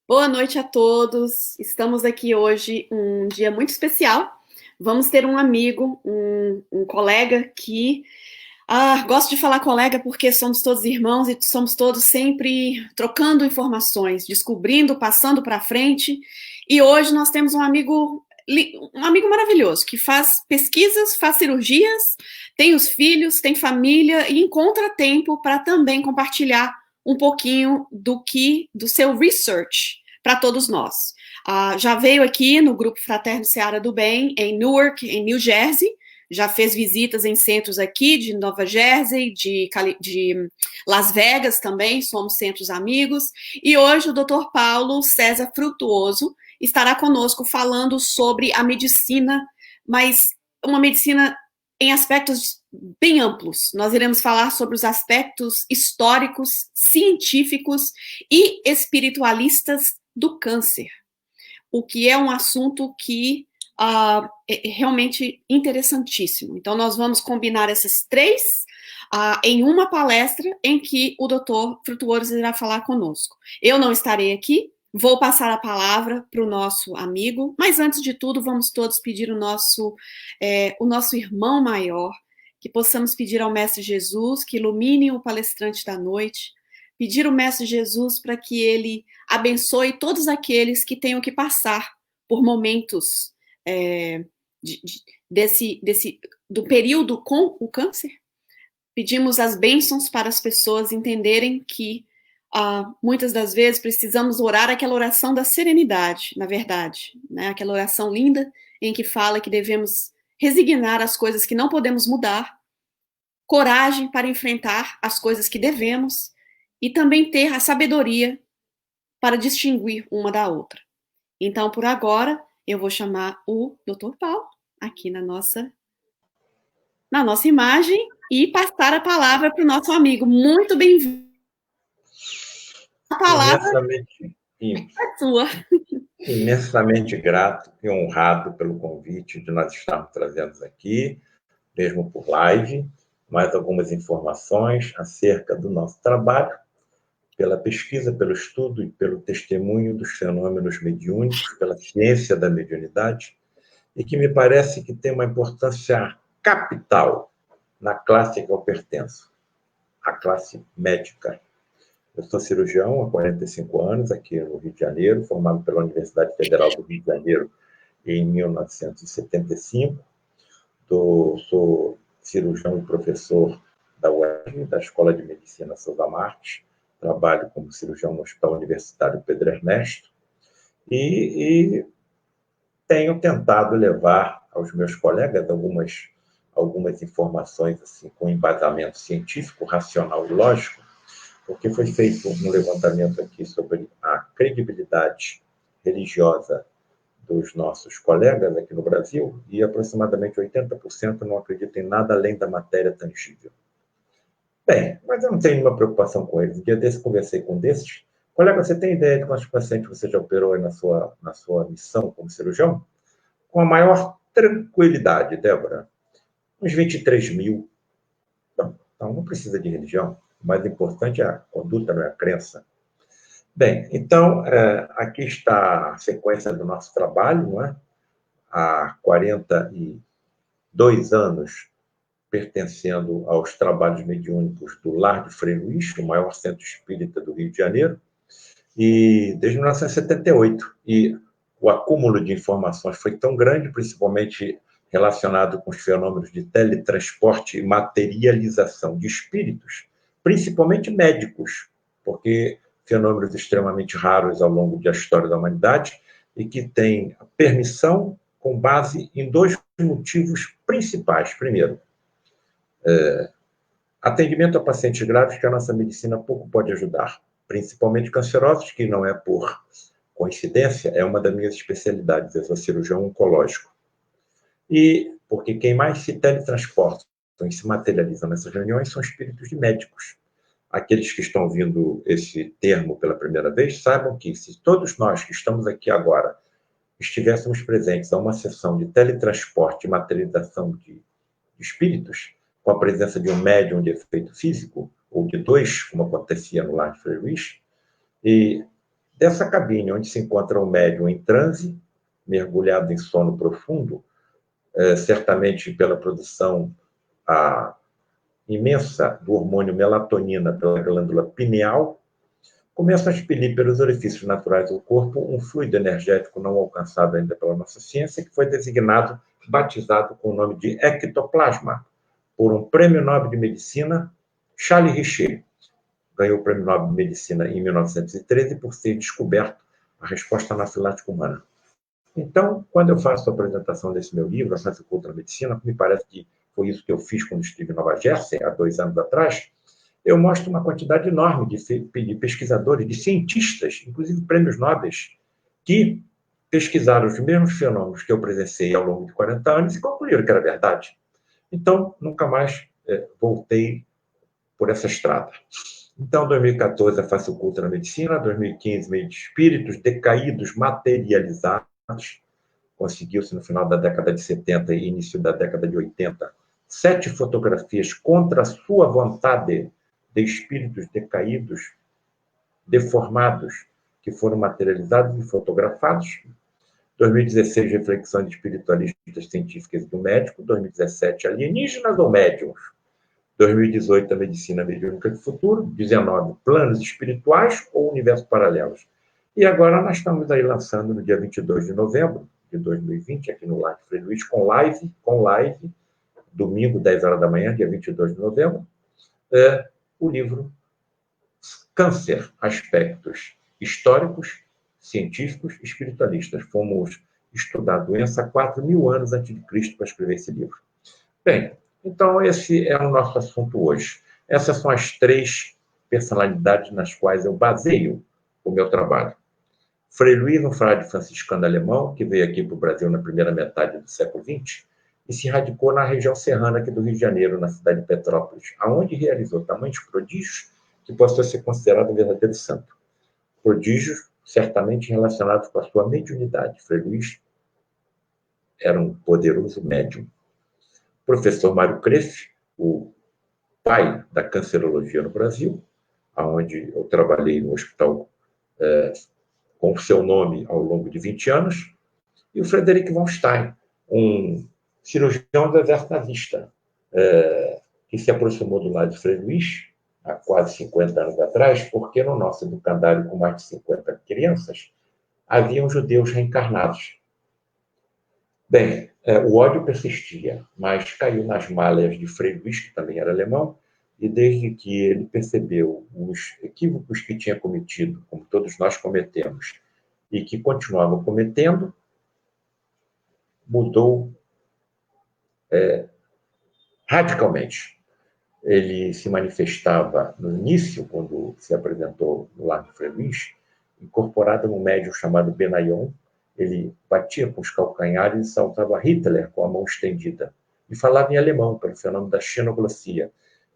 Boa noite a todos. Estamos aqui hoje, um dia muito especial. Vamos ter um amigo, um colega que gosto de falar colega porque somos todos irmãos e somos todos sempre trocando informações, descobrindo, passando para frente. E hoje nós temos um amigo maravilhoso que faz pesquisas, faz cirurgias, tem os filhos, tem família e encontra tempo para também compartilhar um pouquinho do seu research para todos nós. Já veio aqui no Grupo Fraterno Seara do Bem, em Newark, em New Jersey, já fez visitas em centros aqui de Nova Jersey, de Las Vegas também, somos centros amigos. E hoje o Dr. Paulo César Frutuoso estará conosco falando sobre a medicina, mas uma medicina em aspectos bem amplos. Nós iremos falar sobre os aspectos históricos, científicos e espiritualistas do câncer, o que é um assunto que é realmente interessantíssimo. Então, nós vamos combinar essas três em uma palestra em que o Dr. Frutuoso irá falar conosco. Eu não estarei aqui, vou passar a palavra para o nosso amigo, mas antes de tudo, vamos todos pedir o nosso irmão maior, que possamos pedir ao Mestre Jesus que ilumine o palestrante da noite, pedir ao Mestre Jesus para que ele abençoe todos aqueles que tenham que passar por momentos do período com o câncer. Pedimos as bênçãos para as pessoas entenderem que muitas das vezes precisamos orar aquela oração da serenidade, na verdade, né? Aquela oração linda em que fala que devemos resignar as coisas que não podemos mudar, coragem para enfrentar as coisas que devemos e também ter a sabedoria para distinguir uma da outra. Então, por agora, eu vou chamar o Dr. Paulo aqui na nossa imagem e passar a palavra para o nosso amigo. Muito bem-vindo. A palavra Imensamente, é sua. imensamente grato e honrado pelo convite de nós estarmos trazendo aqui, mesmo por live, mais algumas informações acerca do nosso trabalho, pela pesquisa, pelo estudo e pelo testemunho dos fenômenos mediúnicos, pela ciência da mediunidade, e que me parece que tem uma importância capital na classe a que eu pertenço, a classe médica. Eu sou cirurgião há 45 anos, aqui no Rio de Janeiro, formado pela Universidade Federal do Rio de Janeiro em 1975. Sou cirurgião e professor da UERJ, da Escola de Medicina Souza Marques. Trabalho como cirurgião no Hospital Universitário Pedro Ernesto. E tenho tentado levar aos meus colegas algumas informações assim, com embasamento científico, racional e lógico, porque foi feito um levantamento aqui sobre a credibilidade religiosa dos nossos colegas aqui no Brasil e aproximadamente 80% não acreditam em nada além da matéria tangível. Bem, mas eu não tenho nenhuma preocupação com eles. Um dia desse, conversei com um desses. Colega, você tem ideia de quantos pacientes você já operou aí na sua missão como cirurgião? Com a maior tranquilidade, Débora. Uns 23 mil. Então, não precisa de religião. O mais importante é a conduta, não é a crença. Bem, então, aqui está a sequência do nosso trabalho, não é? Há 42 anos pertencendo aos trabalhos mediúnicos do Lar de Frei Luís, o maior centro espírita do Rio de Janeiro, e desde 1978. E o acúmulo de informações foi tão grande, principalmente relacionado com os fenômenos de teletransporte e materialização de espíritos, principalmente médicos, porque fenômenos extremamente raros ao longo da história da humanidade e que têm permissão com base em dois motivos principais. Primeiro, atendimento a pacientes graves que a nossa medicina pouco pode ajudar, principalmente cancerosos, que não é por coincidência, é uma das minhas especialidades, eu sou cirurgião oncológico. E porque quem mais se teletransporta e se materializa nessas reuniões são espíritos de médicos. Aqueles que estão ouvindo esse termo pela primeira vez, saibam que se todos nós que estamos aqui agora estivéssemos presentes a uma sessão de teletransporte e materialização de espíritos, com a presença de um médium de efeito físico, ou de dois, como acontecia no Lar de Frei Luís, e Dessa cabine, onde se encontra o médium em transe, mergulhado em sono profundo, certamente pela produção imensa do hormônio melatonina pela glândula pineal, começa a expelir pelos orifícios naturais do corpo um fluido energético não alcançado ainda pela nossa ciência, que foi designado, batizado com o nome de ectoplasma, por um prêmio Nobel de Medicina, Charles Richet. Ganhou o prêmio Nobel de Medicina em 1913 por ter descoberto a resposta anafilática humana. Então, quando eu faço a apresentação desse meu livro, A Ciência Oculta na Medicina, me parece que foi isso que eu fiz quando estive em Nova Jersey, há 2 anos atrás, eu mostro uma quantidade enorme de pesquisadores, de cientistas, inclusive prêmios Nobel, que pesquisaram os mesmos fenômenos que eu presenciei ao longo de 40 anos e concluíram que era verdade. Então, nunca mais voltei por essa estrada. Então, 2014, a Face Oculta na Medicina, 2015, Meio de Espíritos Decaídos Materializados, conseguiu-se no final da década de 70 e início da década de 80, 7 fotografias contra a sua vontade de espíritos decaídos, deformados, que foram materializados e fotografados. 2016, Reflexões de Espiritualistas Científicas do Médico. 2017, Alienígenas ou Médiuns. 2018, a Medicina Mediúnica do Futuro. 19, Planos Espirituais ou Universos Paralelos. E agora nós estamos aí lançando no dia 22 de novembro de 2020, aqui no Lar de Frei Luiz, com live, domingo, 10 horas da manhã, dia 22 de novembro, o livro Câncer, Aspectos Históricos, Científicos e Espiritualistas. Fomos estudar a doença há 4.000 anos antes de Cristo para escrever esse livro. Bem, então esse é o nosso assunto hoje. Essas são as 3 personalidades nas quais eu baseio o meu trabalho. Frei Luiz, um frade franciscano alemão, que veio aqui para o Brasil na primeira metade do século XX, e se radicou na região serrana aqui do Rio de Janeiro, na cidade de Petrópolis, aonde realizou tamanhos prodígios que possam ser considerado um verdadeiro santo. Prodígios certamente relacionados com a sua mediunidade. Frei Luiz era um poderoso médium. O professor Mário Kreff, o pai da cancerologia no Brasil, aonde eu trabalhei no hospital com o seu nome ao longo de 20 anos, e o Frederick von Stein, um cirurgião do exército nazista, que se aproximou do lado de Frei Luiz, há quase 50 anos atrás, porque no nosso educandário, com mais de 50 crianças, haviam judeus reencarnados. Bem, o ódio persistia, mas caiu nas malhas de Frei Luiz, que também era alemão, e desde que ele percebeu os equívocos que tinha cometido, como todos nós cometemos, e que continuava cometendo, mudou radicalmente. Ele se manifestava no início, quando se apresentou no Lar de Frei Luiz, incorporado num médium chamado Benayon. Ele batia com os calcanhares e saltava Hitler com a mão estendida. E falava em alemão, pelo fenômeno da xenoglossia.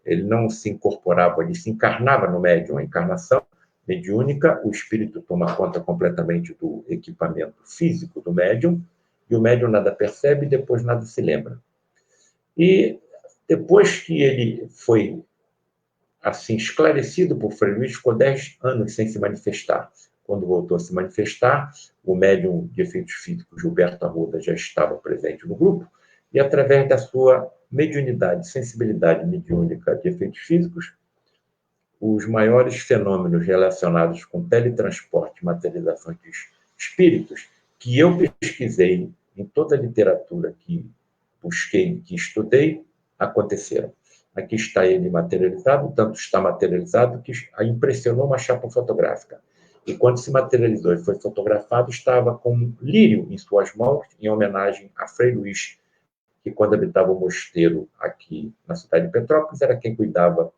Ele não se incorporava, ele se encarnava no médium. A encarnação mediúnica, o espírito toma conta completamente do equipamento físico do médium, e o médium nada percebe e depois nada se lembra. E depois que ele foi assim esclarecido por Frei Luiz, ficou 10 anos sem se manifestar. Quando voltou a se manifestar, o médium de efeitos físicos Gilberto Arruda já estava presente no grupo, e através da sua mediunidade, sensibilidade mediúnica de efeitos físicos, os maiores fenômenos relacionados com teletransporte e materialização de espíritos, que eu pesquisei em toda a literatura que busquei, que estudei, aconteceram. Aqui está ele materializado, tanto está materializado que a impressionou uma chapa fotográfica. E quando se materializou e foi fotografado, estava com um lírio em suas mãos, em homenagem a Frei Luiz, que quando habitava o mosteiro aqui na cidade de Petrópolis, era quem cuidava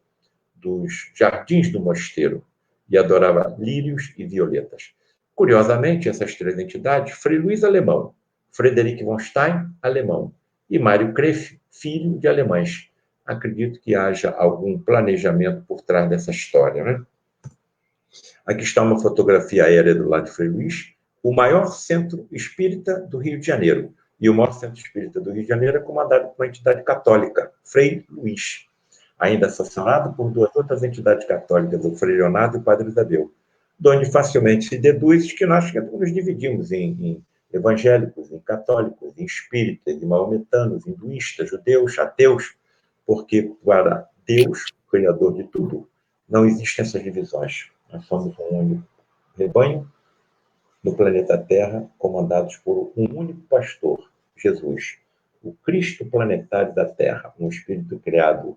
dos jardins do mosteiro e adorava lírios e violetas. Curiosamente, essas 3 entidades, Frei Luiz alemão, Frederick von Stein alemão e Mário Kreff, filho de alemães. Acredito que haja algum planejamento por trás dessa história, né? Aqui está uma fotografia aérea do lado de Frei Luiz, o maior centro espírita do Rio de Janeiro. E o maior centro espírita do Rio de Janeiro é comandado por uma entidade católica, Frei Luiz, ainda assassinado por 2 outras entidades católicas, o Frei Leonardo e o Padre Isabel. de onde facilmente se deduz que nós nos dividimos em evangélicos, em católicos, em espíritas, em maometanos, hinduístas, judeus, ateus, porque para Deus, o Criador de tudo, não existem essas divisões. Nós somos um único rebanho no planeta Terra, comandados por um único pastor, Jesus, o Cristo planetário da Terra, um espírito criado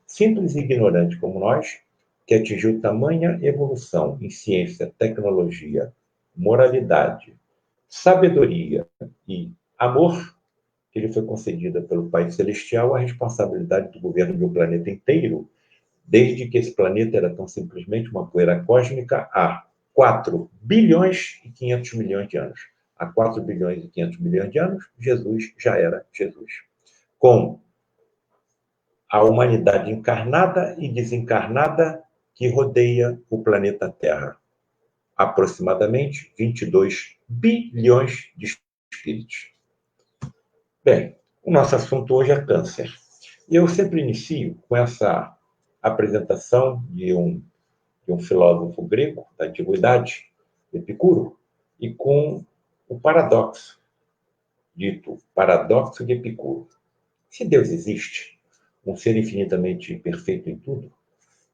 simples e ignorante como nós, que atingiu tamanha evolução em ciência, tecnologia, moralidade, sabedoria e amor, que lhe foi concedida pelo Pai Celestial a responsabilidade do governo do planeta inteiro, desde que esse planeta era tão simplesmente uma poeira cósmica há 4 bilhões e 500 milhões de anos. Há 4 bilhões e 500 milhões de anos, Jesus já era Jesus. Com a humanidade encarnada e desencarnada que rodeia o planeta Terra. Aproximadamente 22 bilhões de espíritos. Bem, o nosso assunto hoje é câncer. E eu sempre inicio com essa apresentação de um filósofo grego da antiguidade, Epicuro, e com o paradoxo, dito paradoxo de Epicuro. Se Deus existe, um ser infinitamente perfeito em tudo,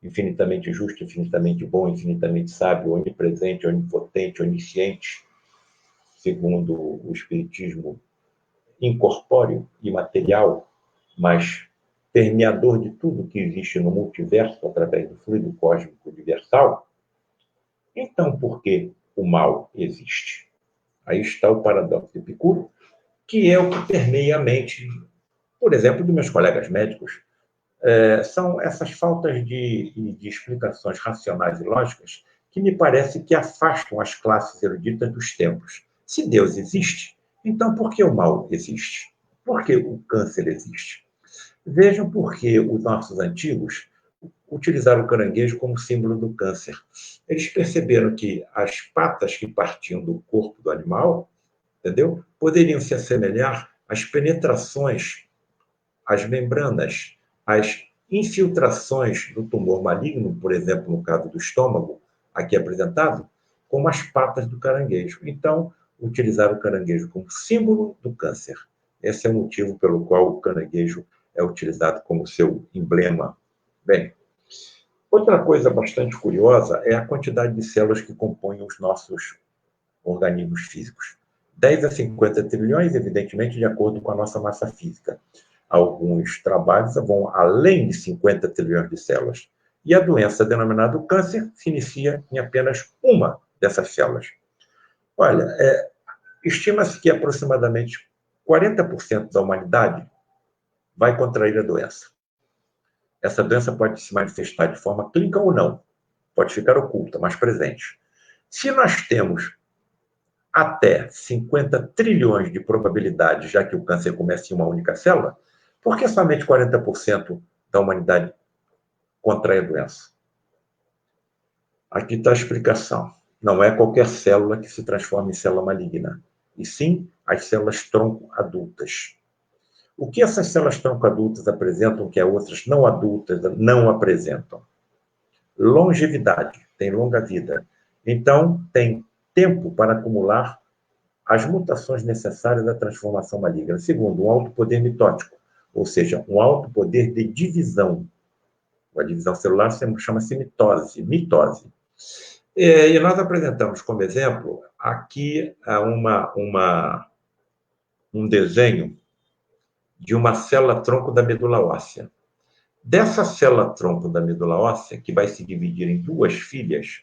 infinitamente justo, infinitamente bom, infinitamente sábio, onipresente, onipotente, onisciente, segundo o Espiritismo, incorpóreo e material, mas permeador de tudo que existe no multiverso através do fluido cósmico universal, então por que o mal existe? Aí está o paradoxo de Epicuro, que é o que permeia a mente, por exemplo, dos meus colegas médicos. São essas faltas de explicações racionais e lógicas que me parece que afastam as classes eruditas dos tempos. Se Deus existe, então por que o mal existe? Por que o câncer existe? Vejam por que os nossos antigos utilizaram o caranguejo como símbolo do câncer. Eles perceberam que as patas que partiam do corpo do animal, entendeu? Poderiam se assemelhar às penetrações, às membranas, às infiltrações do tumor maligno, por exemplo, no caso do estômago, aqui apresentado, como as patas do caranguejo. Então, utilizaram o caranguejo como símbolo do câncer. Esse é o motivo pelo qual o caranguejo é utilizado como seu emblema. Bem, outra coisa bastante curiosa é a quantidade de células que compõem os nossos organismos físicos. 10 a 50 trilhões, evidentemente, de acordo com a nossa massa física. Alguns trabalhos vão além de 50 trilhões de células. E a doença denominada câncer se inicia em apenas uma dessas células. Olha, estima-se que aproximadamente 40% da humanidade vai contrair a doença. Essa doença pode se manifestar de forma clínica ou não. Pode ficar oculta, mas presente. Se nós temos até 50 trilhões de probabilidade, já que o câncer começa em uma única célula, por que somente 40% da humanidade contrai a doença? Aqui está a explicação. Não é qualquer célula que se transforma em célula maligna, e sim as células tronco adultas. O que essas células tronco adultas apresentam que as outras não adultas não apresentam? Longevidade, tem longa vida. Então, tem tempo para acumular as mutações necessárias à transformação maligna. Segundo, um alto poder mitótico, ou seja, um alto poder de divisão. A divisão celular chama-se mitose. E nós apresentamos como exemplo aqui um desenho de uma célula-tronco da medula óssea. Dessa célula-tronco da medula óssea, que vai se dividir em duas filhas,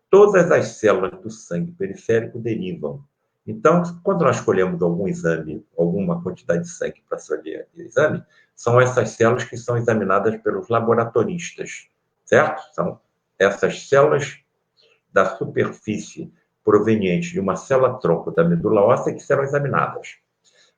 todas as células do sangue periférico derivam. Então, quando nós escolhemos algum exame, alguma quantidade de sangue para fazer o exame, são essas células que são examinadas pelos laboratoristas, certo? São essas células da superfície provenientes de uma célula-tronco da medula óssea que serão examinadas.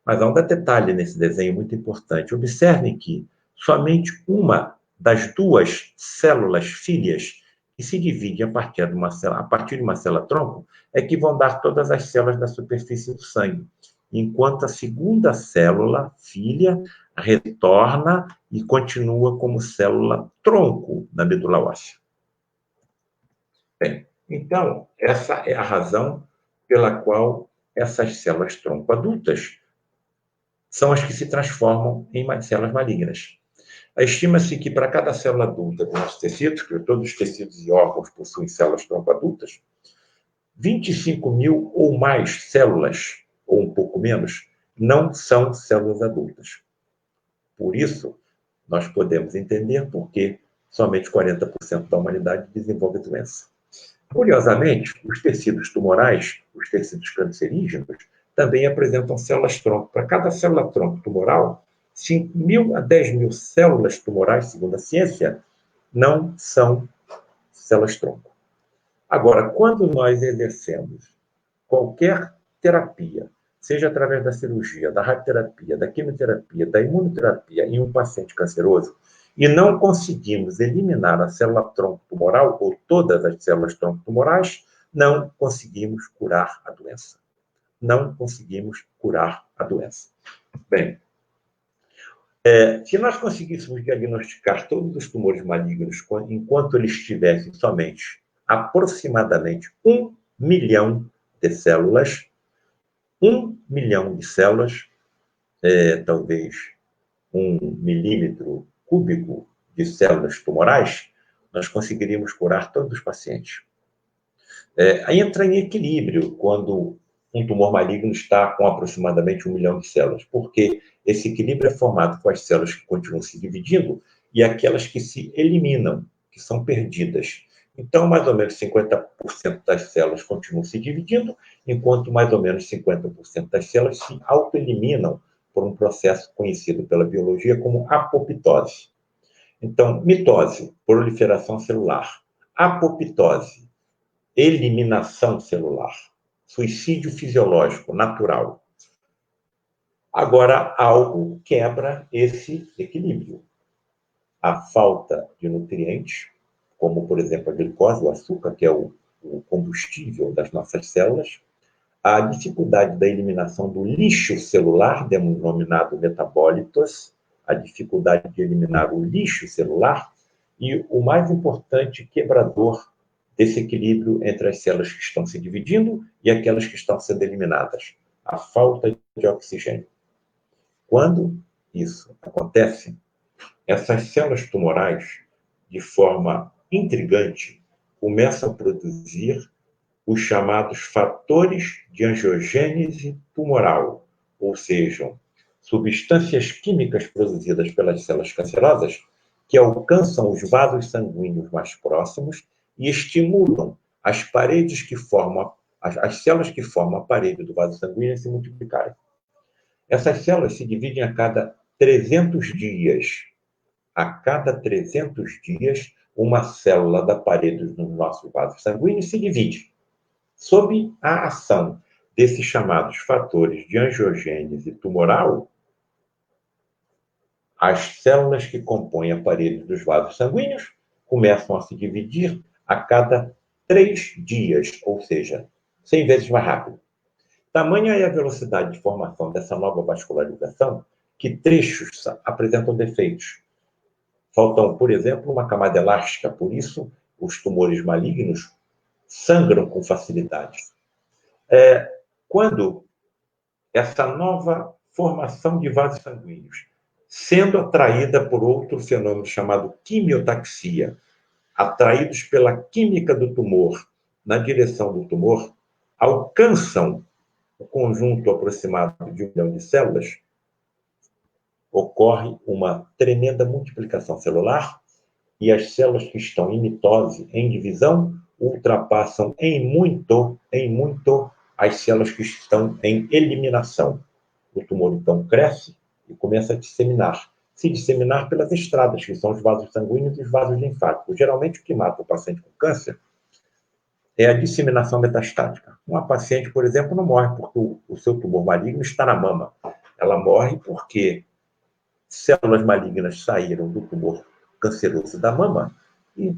Mas há um detalhe nesse desenho muito importante. Observem que somente uma das duas células filhas que se dividem a partir de uma célula-tronco é que vão dar todas as células da superfície do sangue, enquanto a segunda célula filha retorna e continua como célula-tronco da medula óssea. Bem, Então, essa é a razão pela qual essas células-tronco adultas são as que se transformam em células malignas. Estima-se que para cada célula adulta dos nossos tecidos, que todos os tecidos e órgãos possuem células-tronco adultas, 25 mil ou mais células, ou um pouco menos, não são células adultas. Por isso, nós podemos entender por que somente 40% da humanidade desenvolve doença. Curiosamente, os tecidos tumorais, os tecidos cancerígenos, também apresentam células-tronco. Para cada célula-tronco tumoral, 5 mil a 10 mil células tumorais, segundo a ciência, não são células-tronco. Agora, quando nós exercemos qualquer terapia, seja através da cirurgia, da radioterapia, da quimioterapia, da imunoterapia em um paciente canceroso, e não conseguimos eliminar a célula-tronco tumoral, ou todas as células-tronco tumorais, não conseguimos curar a doença. Não conseguimos curar a doença. Bem, se nós conseguíssemos diagnosticar todos os tumores malignos enquanto eles tivessem somente aproximadamente 1 milhão de células, 1 milhão de células, talvez 1 milímetro cúbico de células tumorais, nós conseguiríamos curar todos os pacientes. Aí entra em equilíbrio quando um tumor maligno está com aproximadamente 1 milhão de células, porque esse equilíbrio é formado com as células que continuam se dividindo e aquelas que se eliminam, que são perdidas. Então, mais ou menos 50% das células continuam se dividindo, enquanto mais ou menos 50% das células se autoeliminam por um processo conhecido pela biologia como apoptose. Então, mitose, proliferação celular. Apoptose, eliminação celular. Suicídio fisiológico, natural. Agora, algo quebra esse equilíbrio. A falta de nutrientes, como, por exemplo, a glicose, o açúcar, que é o combustível das nossas células, a dificuldade da eliminação do lixo celular, denominado metabólitos, a dificuldade de eliminar o lixo celular, e o mais importante quebrador desse equilíbrio entre as células que estão se dividindo e aquelas que estão sendo eliminadas, a falta de oxigênio. Quando isso acontece, essas células tumorais, de forma intrigante, começam a produzir os chamados fatores de angiogênese tumoral, ou seja, substâncias químicas produzidas pelas células cancerosas que alcançam os vasos sanguíneos mais próximos e estimulam as paredes que formam, as células que formam a parede do vaso sanguíneo a se multiplicarem. Essas células se dividem a cada 300 dias. A cada 300 dias, uma célula da parede do nosso vaso sanguíneo se divide. Sob a ação desses chamados fatores de angiogênese tumoral, as células que compõem a parede dos vasos sanguíneos começam a se dividir a cada 3 dias, ou seja, 100 vezes mais rápido. Tamanha é a velocidade de formação dessa nova vascularização que trechos apresentam defeitos. Faltam, por exemplo, uma camada elástica, por isso os tumores malignos sangram com facilidade. Quando essa nova formação de vasos sanguíneos, sendo atraída por outro fenômeno chamado quimiotaxia, atraídos pela química do tumor na direção do tumor, alcançam o conjunto aproximado de 1 milhão de células, ocorre uma tremenda multiplicação celular e as células que estão em mitose, em divisão, ultrapassam em muito as células que estão em eliminação. O tumor, então, cresce e começa a disseminar. Se disseminar pelas estradas, que são os vasos sanguíneos e os vasos linfáticos. Geralmente, o que mata o paciente com câncer é a disseminação metastática. Uma paciente, por exemplo, não morre porque o seu tumor maligno está na mama. Ela morre porque células malignas saíram do tumor canceroso da mama e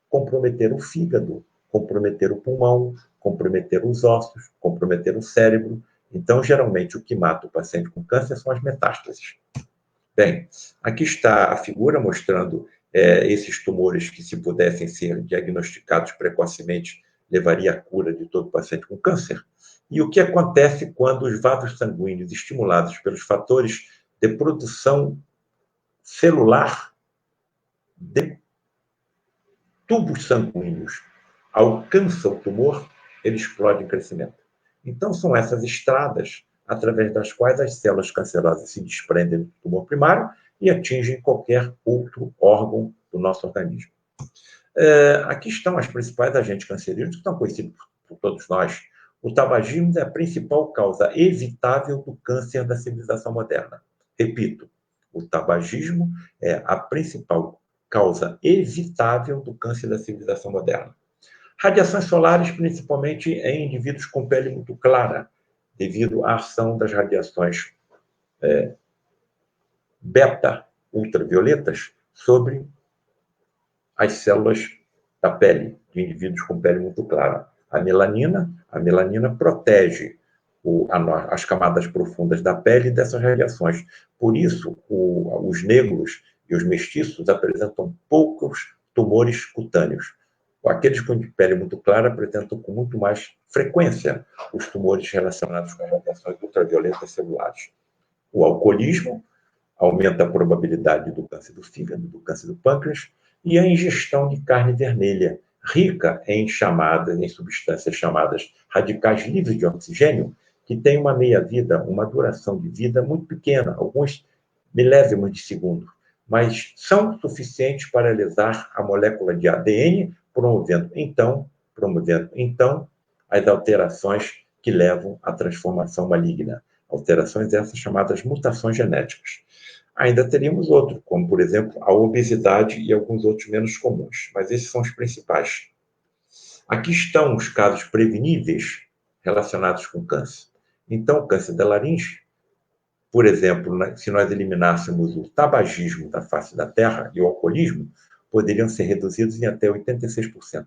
comprometeram o fígado, comprometeram o pulmão, comprometeram os ossos, comprometeram o cérebro. Então, geralmente, o que mata o paciente com câncer são as metástases. Bem, aqui está a figura mostrando esses tumores que, se pudessem ser diagnosticados precocemente, levaria à cura de todo paciente com câncer. E o que acontece quando os vasos sanguíneos, estimulados pelos fatores de produção celular de tubos sanguíneos, alcançam o tumor, ele explode em crescimento. Então, são essas estradas através das quais as células cancerosas se desprendem do tumor primário e atingem qualquer outro órgão do nosso organismo. Aqui estão as principais agentes cancerígenos que estão conhecidos por todos nós. O tabagismo é a principal causa evitável do câncer da civilização moderna. Repito, o tabagismo é a principal causa evitável do câncer da civilização moderna. Radiações solares, principalmente em indivíduos com pele muito clara, devido à ação das radiações beta ultravioletas sobre as células da pele de indivíduos com pele muito clara. A melanina protege as camadas profundas da pele dessas radiações. Por isso, os negros e os mestiços apresentam poucos tumores cutâneos. Aqueles com pele muito clara apresentam com muito mais frequência os tumores relacionados com as radiações ultravioletas celulares. O alcoolismo aumenta a probabilidade do câncer do fígado, do câncer do pâncreas, e a ingestão de carne vermelha, rica em substâncias chamadas radicais livres de oxigênio, que tem uma meia-vida, uma duração de vida muito pequena, alguns milésimos de segundo, mas são suficientes para lesar a molécula de ADN, promovendo então as alterações que levam à transformação maligna. Alterações essas chamadas mutações genéticas. Ainda teríamos outros, como, por exemplo, a obesidade e alguns outros menos comuns, mas esses são os principais. Aqui estão os casos preveníveis relacionados com câncer. Então, o câncer da laringe, por exemplo, se nós eliminássemos o tabagismo da face da Terra e o alcoolismo, poderiam ser reduzidos em até 86%.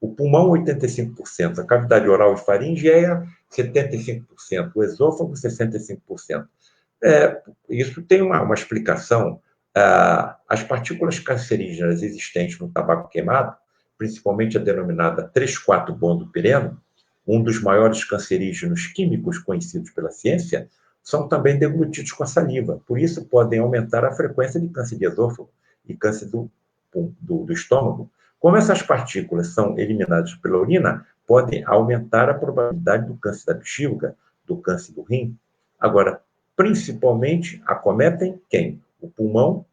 O pulmão, 85%. A cavidade oral e faringeia, 75%. O esôfago, 65%. Isso tem uma explicação. As partículas cancerígenas existentes no tabaco queimado, principalmente a denominada 3,4-bondopireno, um dos maiores cancerígenos químicos conhecidos pela ciência, são também deglutidos com a saliva. Por isso, podem aumentar a frequência de câncer de esôfago e câncer do estômago. Como essas partículas são eliminadas pela urina, podem aumentar a probabilidade do câncer da bexiga, do câncer do rim. Agora, principalmente, acometem quem? O pulmão,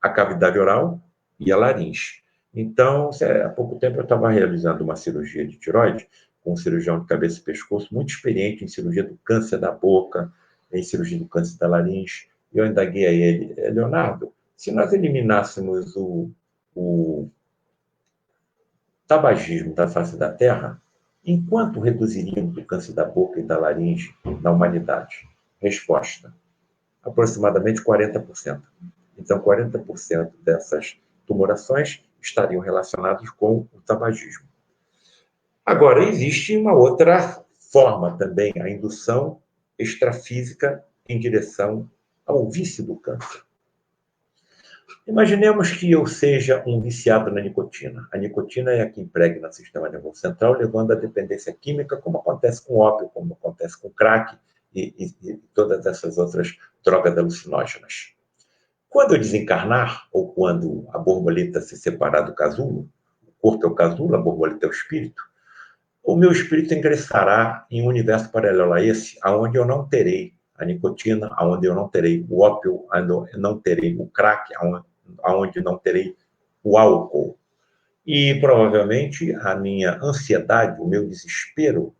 a cavidade oral e a laringe. Então, há pouco tempo eu estava realizando uma cirurgia de tireoide com um cirurgião de cabeça e pescoço muito experiente em cirurgia do câncer da boca, em cirurgia do câncer da laringe. E eu indaguei a ele: Leonardo, se nós eliminássemos o tabagismo da face da Terra, em quanto reduziríamos o câncer da boca e da laringe na humanidade? Resposta: aproximadamente 40%. Então, 40% dessas tumorações estariam relacionadas com o tabagismo. Agora, existe uma outra forma também, a indução extrafísica em direção ao vício do câncer. Imaginemos que eu seja um viciado na nicotina. A nicotina é a que impregna no sistema nervoso central, levando à dependência química, como acontece com o ópio, como acontece com o crack e todas essas outras drogas alucinógenas. Quando eu desencarnar, ou quando a borboleta se separar do casulo, o corpo é o casulo, a borboleta é o espírito, o meu espírito ingressará em um universo paralelo a esse, onde eu não terei a nicotina, onde eu não terei o ópio, onde eu não terei o crack, onde não terei o álcool. E provavelmente a minha ansiedade, o meu desespero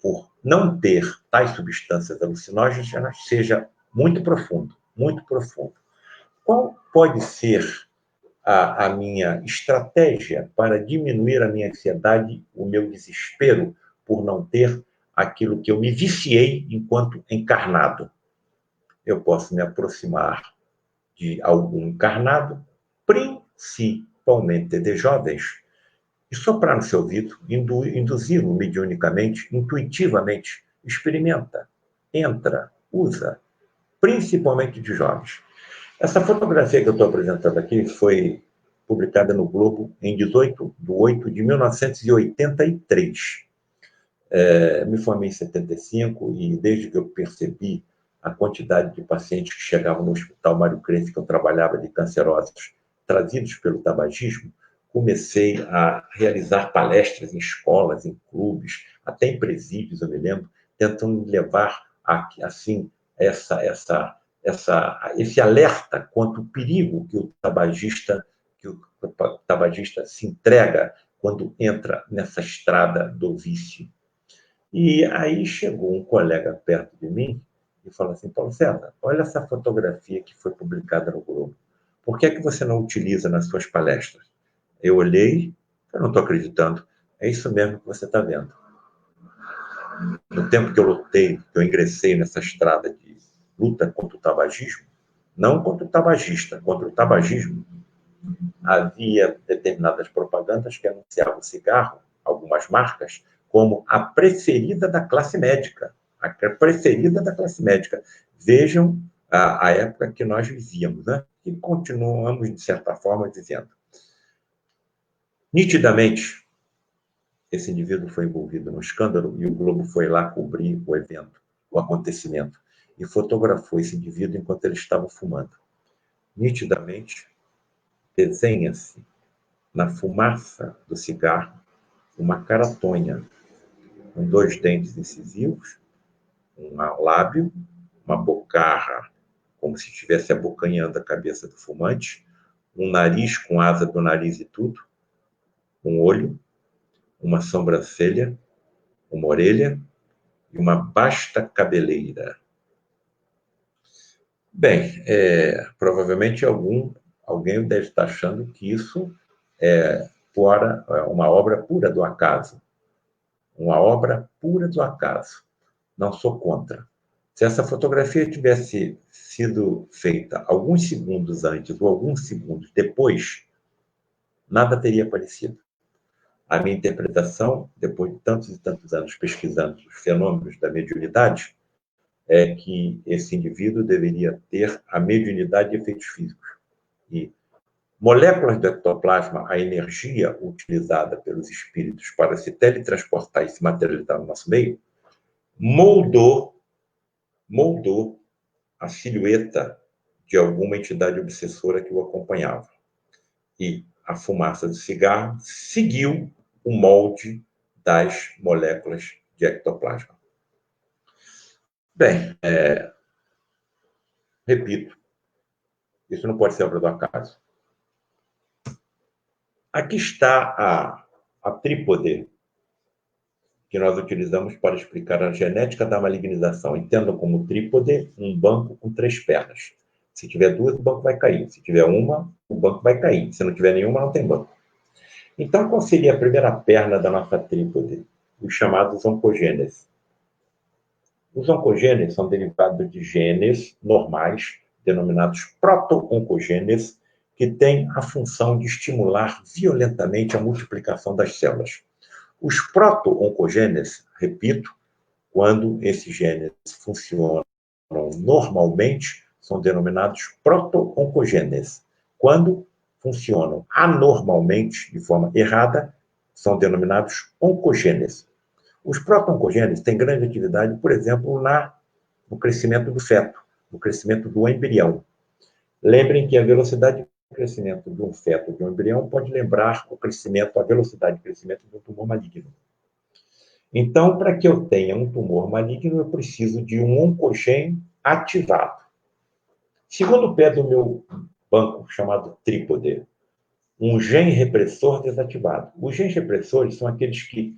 por não ter tais substâncias alucinógenas seja muito profundo, muito profundo. Qual pode ser a minha estratégia para diminuir a minha ansiedade, o meu desespero por não ter aquilo que eu me viciei enquanto encarnado? Eu posso me aproximar de algum encarnado, principalmente de jovens, e soprar no seu ouvido, induzi-lo mediunicamente, intuitivamente. Experimenta, entra, usa, principalmente de jovens. Essa fotografia que eu estou apresentando aqui foi publicada no Globo em 18 de 8 de 1983. Me formei em 75 e desde que eu percebi a quantidade de pacientes que chegavam no Hospital Mário Crença, que eu trabalhava, de cancerosos, trazidos pelo tabagismo, comecei a realizar palestras em escolas, em clubes, até em presídios, eu me lembro, tentando levar assim esse alerta quanto ao perigo que o tabagista se entrega quando entra nessa estrada do vício. E aí chegou um colega perto de mim e falou assim: Paulo César, olha essa fotografia que foi publicada no Globo. Por que é que você não utiliza nas suas palestras? Eu olhei, eu não estou acreditando. É isso mesmo que você está vendo. No tempo que eu lutei, que eu ingressei nessa estrada de luta contra o tabagismo, não contra o tabagista, contra o tabagismo, havia determinadas propagandas que anunciavam o cigarro, algumas marcas, como a preferida da classe médica. A preferida da classe médica. Vejam a época que nós vivíamos, né? E continuamos, de certa forma, dizendo. Nitidamente, esse indivíduo foi envolvido no escândalo e o Globo foi lá cobrir o evento, o acontecimento, e fotografou esse indivíduo enquanto ele estava fumando. Nitidamente, desenha-se na fumaça do cigarro uma cara tonha, com 2 dentes incisivos, um lábio, uma bocarra, como se estivesse abocanhando a cabeça do fumante, um nariz com asa do nariz e tudo, um olho, uma sobrancelha, uma orelha e uma vasta cabeleira. Bem, provavelmente alguém deve estar achando que isso é uma obra pura do acaso. Uma obra pura do acaso. Não sou contra. Se essa fotografia tivesse sido feita alguns segundos antes ou alguns segundos depois, nada teria aparecido. A minha interpretação, depois de tantos e tantos anos pesquisando os fenômenos da mediunidade, é que esse indivíduo deveria ter a mediunidade de efeitos físicos. E moléculas do ectoplasma, a energia utilizada pelos espíritos para se teletransportar e se materializar no nosso meio, moldou a silhueta de alguma entidade obsessora que o acompanhava. E a fumaça do cigarro seguiu o molde das moléculas de ectoplasma. Bem, repito, isso não pode ser obra do acaso. Aqui está a trípode que nós utilizamos para explicar a genética da malignização. Entendam como trípode um banco com 3 pernas. Se tiver 2, o banco vai cair. Se tiver uma, o banco vai cair. Se não tiver nenhuma, não tem banco. Então, qual seria a primeira perna da nossa trípode? Os chamados oncogenes. Os oncogenes são derivados de genes normais, denominados proto-oncogenes, que têm a função de estimular violentamente a multiplicação das células. Os proto-oncogenes, repito, quando esses genes funcionam normalmente, são denominados proto-oncogenes. Quando funcionam anormalmente, de forma errada, são denominados oncogenes. Os proto-oncogenes têm grande atividade, por exemplo, no crescimento do feto, no crescimento do embrião. Lembrem que a velocidade de crescimento de um feto, de um embrião, pode lembrar a velocidade de crescimento de um tumor maligno. Então, para que eu tenha um tumor maligno, eu preciso de um oncogene ativado. Segundo o pé do meu banco, chamado trípode, um gene repressor desativado. Os genes repressores são aqueles que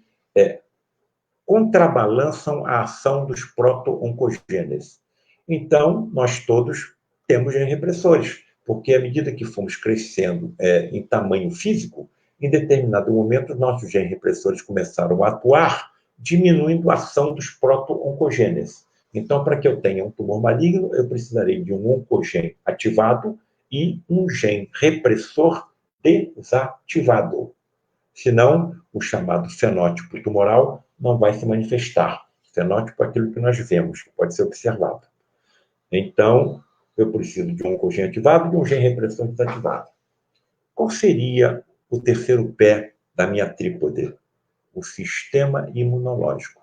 contrabalançam a ação dos proto-oncogenes. Então, nós todos temos genes repressores, porque à medida que fomos crescendo em tamanho físico, em determinado momento, nossos genes repressores começaram a atuar, diminuindo a ação dos proto-oncogenes. Então, para que eu tenha um tumor maligno, eu precisarei de um oncogene ativado e um gene repressor desativado. Senão, o chamado fenótipo tumoral não vai se manifestar. Fenótipo é aquilo que nós vemos, que pode ser observado. Então, eu preciso de um oncogene ativado e de um gene repressor desativado. Qual seria o terceiro pé da minha trípode? O sistema imunológico.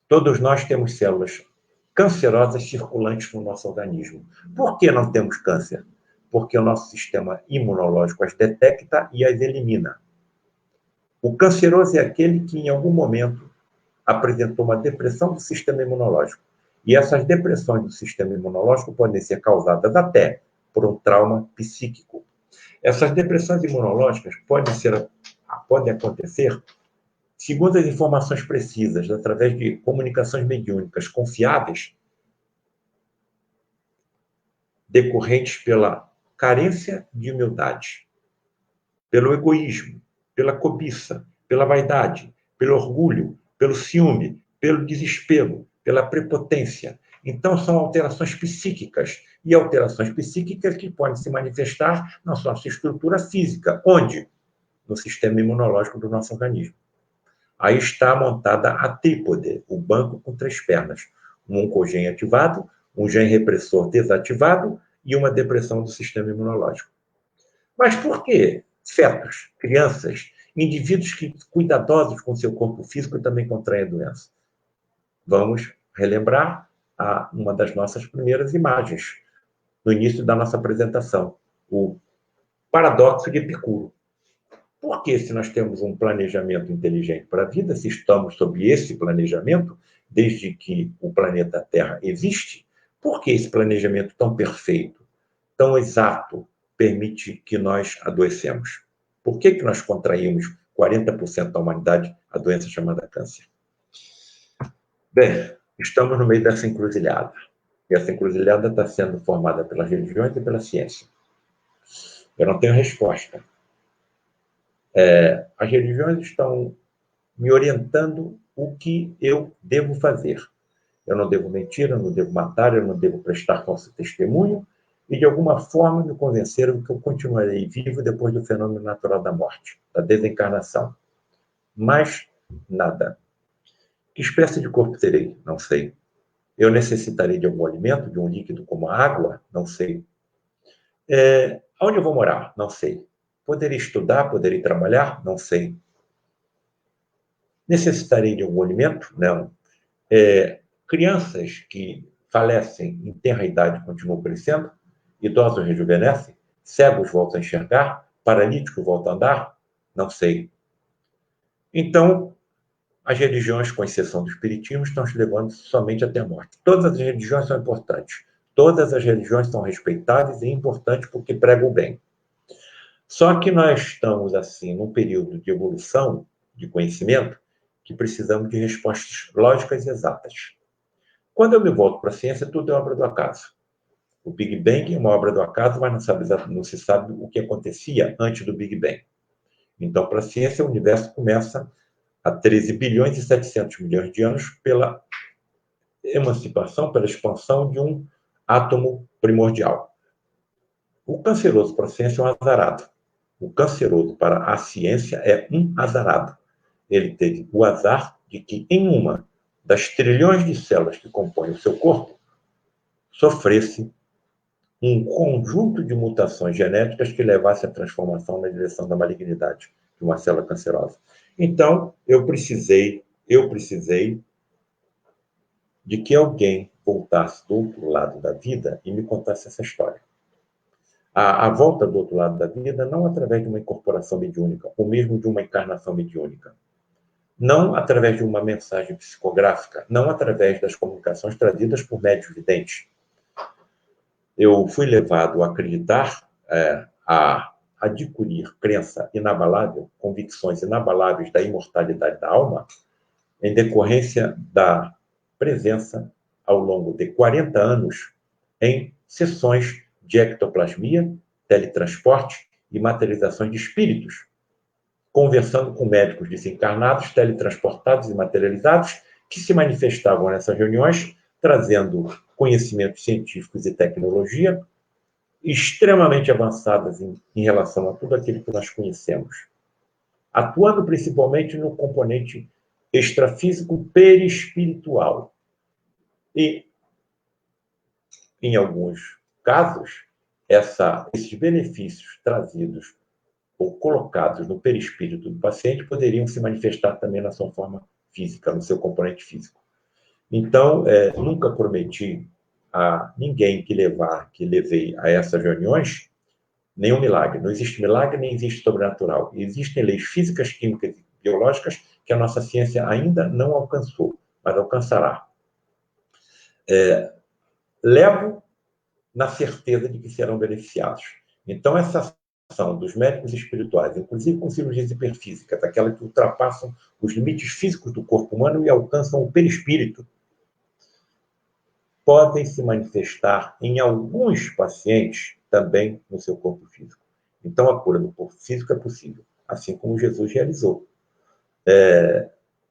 Todos nós temos células cancerosas circulantes no nosso organismo. Por que não temos câncer? Porque o nosso sistema imunológico as detecta e as elimina. O canceroso é aquele que, em algum momento, apresentou uma depressão do sistema imunológico. E essas depressões do sistema imunológico podem ser causadas até por um trauma psíquico. Essas depressões imunológicas podem acontecer segundo as informações precisas, através de comunicações mediúnicas confiáveis, decorrentes pela carência de humildade, pelo egoísmo, pela cobiça, pela vaidade, pelo orgulho, pelo ciúme, pelo desespero, pela prepotência. Então, são alterações psíquicas, e alterações psíquicas que podem se manifestar na nossa estrutura física. Onde? No sistema imunológico do nosso organismo. Aí está montada a trípode, o banco com 3 pernas. Um oncogene ativado, um gene repressor desativado e uma depressão do sistema imunológico. Mas por que fetos, crianças, indivíduos cuidadosos com seu corpo físico também contraem a doença? Vamos relembrar uma das nossas primeiras imagens, no início da nossa apresentação, o paradoxo de Epicuro. Por que, se nós temos um planejamento inteligente para a vida, se estamos sob esse planejamento, desde que o planeta Terra existe, por que esse planejamento tão perfeito, tão exato, permite que nós adoecemos? Por que nós contraímos 40% da humanidade a doença chamada câncer? Bem, estamos no meio dessa encruzilhada. E essa encruzilhada está sendo formada pelas religiões e pela ciência. Eu não tenho resposta. As religiões estão me orientando o que eu devo fazer. Eu não devo mentir, eu não devo matar, eu não devo prestar falso testemunho, e de alguma forma me convenceram que eu continuarei vivo depois do fenômeno natural da morte, da desencarnação. Mas nada. Que espécie de corpo terei? Não sei. Eu necessitarei de algum alimento, de um líquido como a água? Não sei. Onde eu vou morar? Não sei. Poderei estudar? Poderei trabalhar? Não sei. Necessitarei de algum alimento? Não. Crianças que falecem em tenra idade continuam crescendo, idosos rejuvenescem, cegos voltam a enxergar, paralíticos voltam a andar? Não sei. Então, as religiões, com exceção do espiritismo, estão nos levando somente até a morte. Todas as religiões são importantes. Todas as religiões são respeitáveis e importantes porque pregam o bem. Só que nós estamos, assim, num período de evolução de conhecimento que precisamos de respostas lógicas e exatas. Quando eu me volto para a ciência, tudo é obra do acaso. O Big Bang é uma obra do acaso, mas não se sabe o que acontecia antes do Big Bang. Então, para a ciência, o universo começa há 13 bilhões e 700 milhões de anos pela emancipação, pela expansão de um átomo primordial. O canceroso para a ciência é um azarado. O canceroso para a ciência é um azarado. Ele teve o azar de que em uma das trilhões de células que compõem o seu corpo, sofresse um conjunto de mutações genéticas que levasse à transformação na direção da malignidade de uma célula cancerosa. Então, eu precisei de que alguém voltasse do outro lado da vida e me contasse essa história. A volta do outro lado da vida não através de uma incorporação mediúnica, ou mesmo de uma encarnação mediúnica. Não através de uma mensagem psicográfica, não através das comunicações trazidas por médiuns videntes. Eu fui levado a acreditar, a adquirir crença inabalável, convicções inabaláveis da imortalidade da alma, em decorrência da presença, ao longo de 40 anos, em sessões de ectoplasmia, teletransporte e materializações de espíritos, conversando com médicos desencarnados, teletransportados e materializados, que se manifestavam nessas reuniões, trazendo conhecimentos científicos e tecnologia extremamente avançadas em relação a tudo aquilo que nós conhecemos, atuando principalmente no componente extrafísico perispiritual. E, em alguns casos, esses benefícios trazidos ou colocados no perispírito do paciente poderiam se manifestar também na sua forma física, no seu componente físico. Então, nunca prometi a ninguém que levei a essas reuniões nenhum milagre. Não existe milagre, nem existe sobrenatural. Existem leis físicas, químicas e biológicas que a nossa ciência ainda não alcançou, mas alcançará. Levo na certeza de que serão beneficiados. Então, essa ação dos médicos espirituais, inclusive com cirurgias hiperfísicas, aquelas que ultrapassam os limites físicos do corpo humano e alcançam o perispírito, podem se manifestar em alguns pacientes também no seu corpo físico. Então, a cura do corpo físico é possível, assim como Jesus realizou.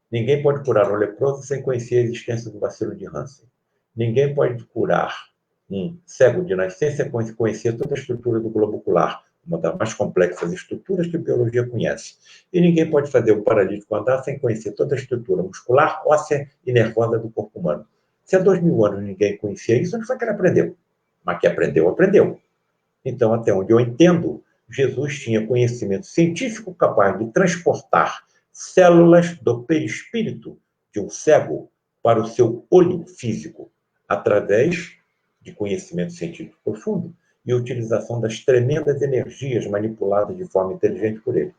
Ninguém pode curar um leproso sem conhecer a existência do bacilo de Hansen. Ninguém pode curar um cego de nascença sem conhecer toda a estrutura do globo ocular, uma das mais complexas estruturas que a biologia conhece. E ninguém pode fazer um paralítico andar sem conhecer toda a estrutura muscular, óssea e nervosa do corpo humano. Se há 2000 anos ninguém conhecia isso, não foi que ele aprendeu. Mas que aprendeu, aprendeu. Então, até onde eu entendo, Jesus tinha conhecimento científico capaz de transportar células do perispírito de um cego para o seu olho físico, através de conhecimento científico profundo e utilização das tremendas energias manipuladas de forma inteligente por ele.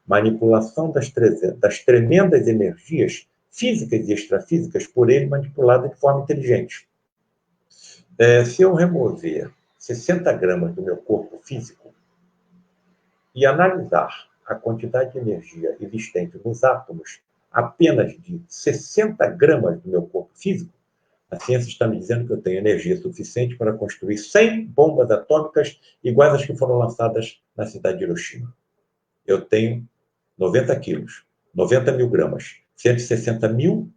Manipulação das tremendas energias físicas e extrafísicas por ele manipuladas de forma inteligente. Se eu remover 60 gramas do meu corpo físico e analisar a quantidade de energia existente nos átomos apenas de 60 gramas do meu corpo físico, a ciência está me dizendo que eu tenho energia suficiente para construir 100 bombas atômicas iguais às que foram lançadas na cidade de Hiroshima. Eu tenho 90 quilos, 90 mil gramas, 160 mil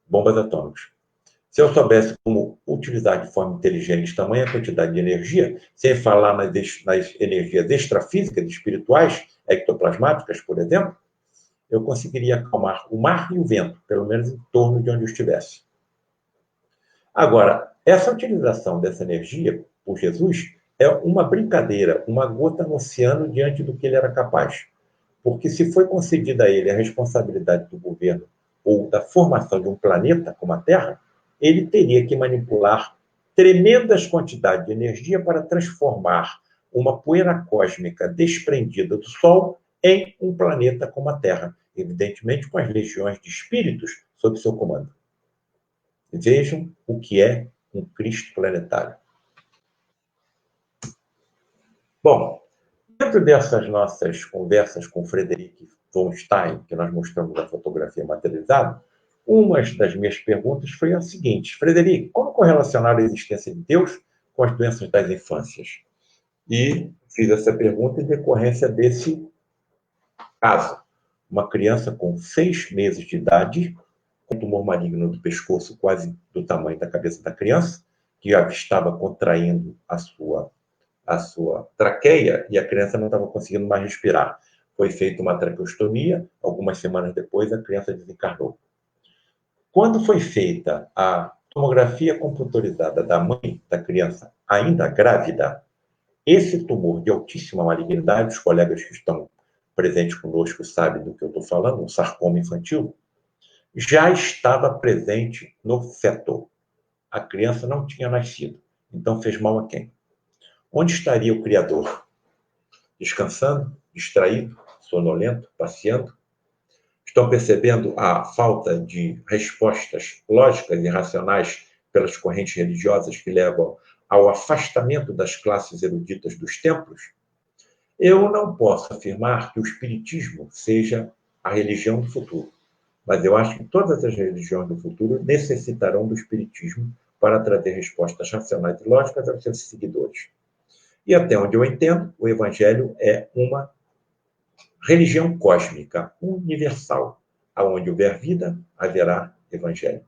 bombas atômicas. Se eu soubesse como utilizar de forma inteligente tamanha quantidade de energia, sem falar nas energias extrafísicas, espirituais, ectoplasmáticas, por exemplo, eu conseguiria acalmar o mar e o vento, pelo menos em torno de onde eu estivesse. Agora, essa utilização dessa energia por Jesus é uma brincadeira, uma gota no oceano diante do que ele era capaz. Porque se foi concedida a ele a responsabilidade do governo ou da formação de um planeta como a Terra, ele teria que manipular tremendas quantidades de energia para transformar uma poeira cósmica desprendida do Sol em um planeta como a Terra, evidentemente com as legiões de espíritos sob seu comando. Vejam o que é um Cristo planetário. Bom, dentro dessas nossas conversas com Frederic von Stein, que nós mostramos a fotografia materializada, uma das minhas perguntas foi a seguinte: Frederic, como correlacionar a existência de Deus com as doenças das infâncias? E fiz essa pergunta em decorrência desse caso. Uma criança com 6 meses de idade, com tumor maligno do pescoço quase do tamanho da cabeça da criança, que já estava contraindo a sua traqueia e a criança não estava conseguindo mais respirar. Foi feita uma traqueostomia, algumas semanas depois a criança desencarnou. Quando foi feita a tomografia computadorizada da mãe da criança, ainda grávida, esse tumor de altíssima malignidade, os colegas que estão presentes conosco sabem do que eu estou falando, um sarcoma infantil, já estava presente no feto. A criança não tinha nascido. Então fez mal a quem? Onde estaria o Criador? Descansando, distraído, sonolento, passeando? Estão percebendo a falta de respostas lógicas e racionais pelas correntes religiosas que levam ao afastamento das classes eruditas dos templos? Eu não posso afirmar que o espiritismo seja a religião do futuro, mas eu acho que todas as religiões do futuro necessitarão do espiritismo para trazer respostas racionais e lógicas aos seus seguidores. E até onde eu entendo, o Evangelho é uma religião cósmica, universal. Aonde houver vida, haverá Evangelho.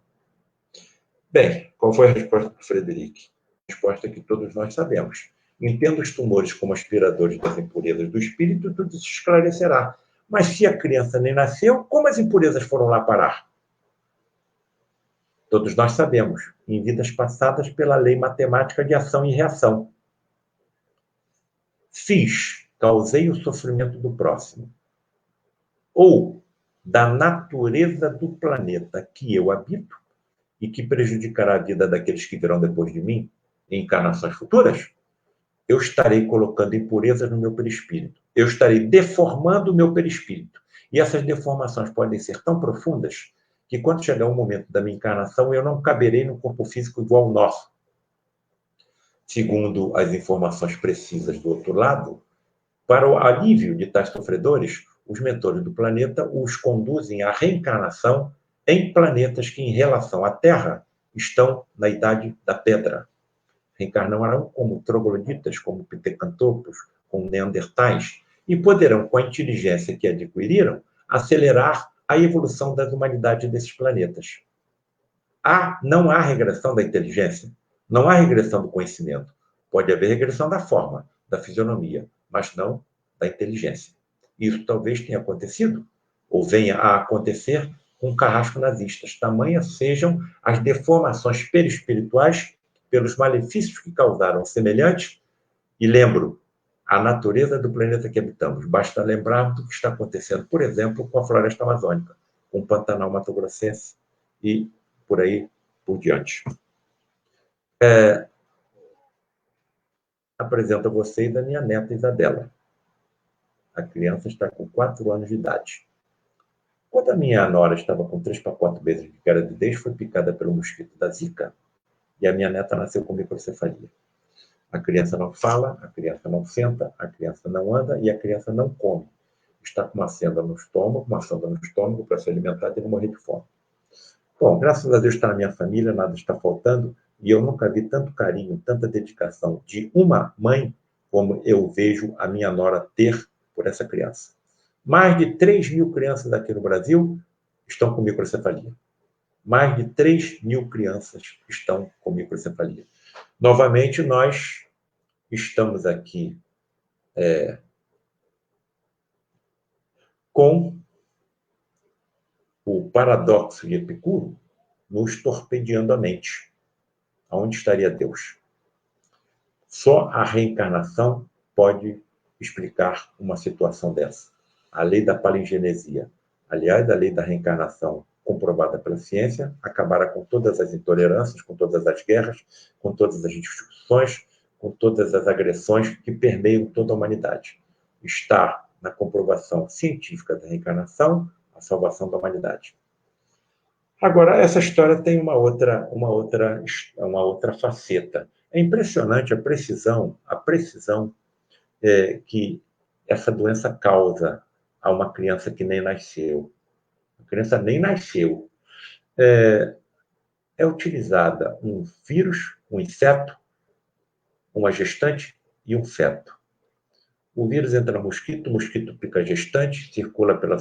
Bem, qual foi a resposta do Frederic? A resposta que todos nós sabemos. Entenda os tumores como aspiradores das impurezas do espírito, tudo se esclarecerá. Mas se a criança nem nasceu, como as impurezas foram lá parar? Todos nós sabemos, em vidas passadas pela lei matemática de ação e reação. Fiz causei o sofrimento do próximo, ou da natureza do planeta que eu habito e que prejudicará a vida daqueles que virão depois de mim, em encarnações futuras, eu estarei colocando impurezas no meu perispírito. Eu estarei deformando o meu perispírito. E essas deformações podem ser tão profundas que, quando chegar o momento da minha encarnação, eu não caberei no corpo físico igual ao nosso. Segundo as informações precisas do outro lado, para o alívio de tais sofredores, os mentores do planeta os conduzem à reencarnação em planetas que, em relação à Terra, estão na idade da pedra. Reencarnarão como trogloditas, como pitecantropos, como neandertais, e poderão, com a inteligência que adquiriram, acelerar a evolução das humanidades desses planetas. Não há regressão da inteligência, não há regressão do conhecimento. Pode haver regressão da forma, da fisionomia, mas não da inteligência. Isso talvez tenha acontecido, ou venha a acontecer, com carrascos nazistas. Tamanhas sejam as deformações perispirituais pelos malefícios que causaram semelhantes. E lembro, a natureza do planeta que habitamos. Basta lembrar do que está acontecendo, por exemplo, com a floresta amazônica, com o Pantanal Mato-Grossense e por aí por diante. Apresento a vocês a minha neta Isabela. A criança está com 4 anos de idade. Quando a minha nora estava com 3 para 4 meses de gravidez, foi picada pelo mosquito da Zika e a minha neta nasceu com microcefalia. A criança não fala, a criança não senta, a criança não anda e a criança não come. Está com uma sonda no estômago para se alimentar e não morrer de fome. Bom, graças a Deus está na minha família, nada está faltando e eu nunca vi tanto carinho, tanta dedicação de uma mãe como eu vejo a minha nora ter por essa criança. Mais de 3.000 crianças aqui no Brasil estão com microcefalia. Mais de 3.000 crianças estão com microcefalia. Novamente, nós estamos aqui com o paradoxo de Epicuro nos torpedeando a mente. Aonde estaria Deus? Só a reencarnação pode explicar uma situação dessa. A lei da palingenesia, aliás, a lei da reencarnação comprovada pela ciência, acabará com todas as intolerâncias, com todas as guerras, com todas as discussões, com todas as agressões que permeiam toda a humanidade. Está na comprovação científica da reencarnação a salvação da humanidade. Agora, essa história tem uma outra faceta. É impressionante a precisão que essa doença causa a uma criança que nem nasceu. A criança nem nasceu. É utilizada um vírus, um inseto, uma gestante e um feto. O vírus entra no mosquito, o mosquito pica a gestante, circula pelo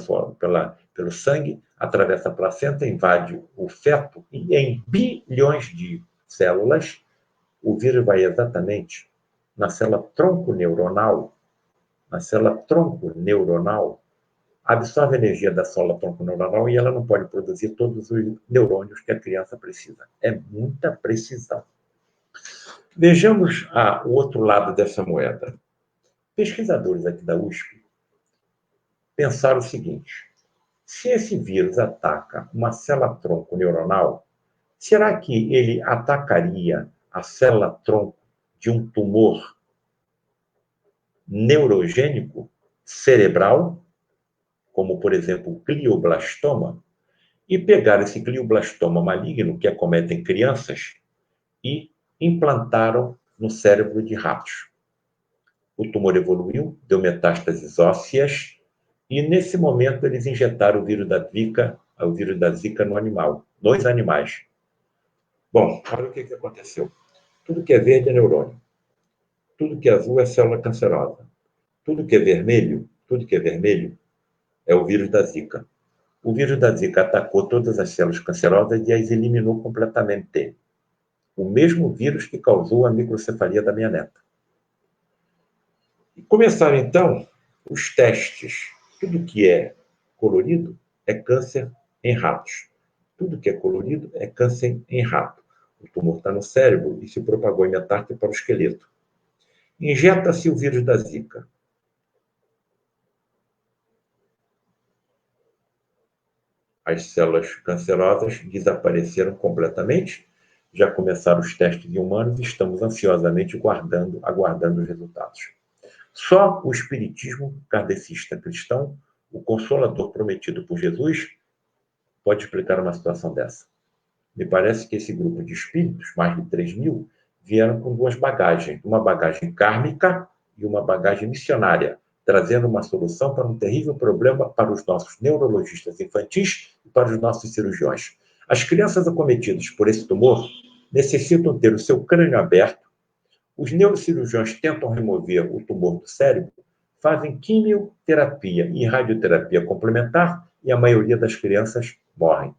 sangue, atravessa a placenta, invade o feto e em bilhões de células, o vírus vai exatamente na célula tronco neuronal, absorve a energia da célula tronco neuronal e ela não pode produzir todos os neurônios que a criança precisa. É muita precisão. Vejamos o outro lado dessa moeda. Pesquisadores aqui da USP pensaram o seguinte: se esse vírus ataca uma célula-tronco neuronal, será que ele atacaria a célula-tronco de um tumor neurogênico cerebral, como, por exemplo, o glioblastoma, e pegar esse glioblastoma maligno que acometem crianças e implantaram no cérebro de ratos? O tumor evoluiu, deu metástases ósseas, e nesse momento eles injetaram o vírus da Zika nos animais. Bom, olha o que aconteceu. Tudo que é verde é neurônio. Tudo que é azul é célula cancerosa. Tudo que é vermelho é o vírus da Zika. O vírus da Zika atacou todas as células cancerosas e as eliminou completamente. O mesmo vírus que causou a microcefalia da minha neta. E começaram, então, os testes. Tudo que é colorido é câncer em ratos. Tudo que é colorido é câncer em rato. O tumor está no cérebro e se propagou em metástase para o esqueleto. Injeta-se o vírus da Zika. as células cancerosas desapareceram completamente, já começaram os testes em humanos e estamos ansiosamente aguardando os resultados. Só o espiritismo kardecista cristão, o consolador prometido por Jesus, pode explicar uma situação dessa. Me parece que esse grupo de espíritos, mais de 3.000, vieram com duas bagagens, uma bagagem kármica e uma bagagem missionária, trazendo uma solução para um terrível problema para os nossos neurologistas infantis e para os nossos cirurgiões. As crianças acometidas por esse tumor necessitam ter o seu crânio aberto. Os neurocirurgiões tentam remover o tumor do cérebro, fazem quimioterapia e radioterapia complementar e a maioria das crianças morrem.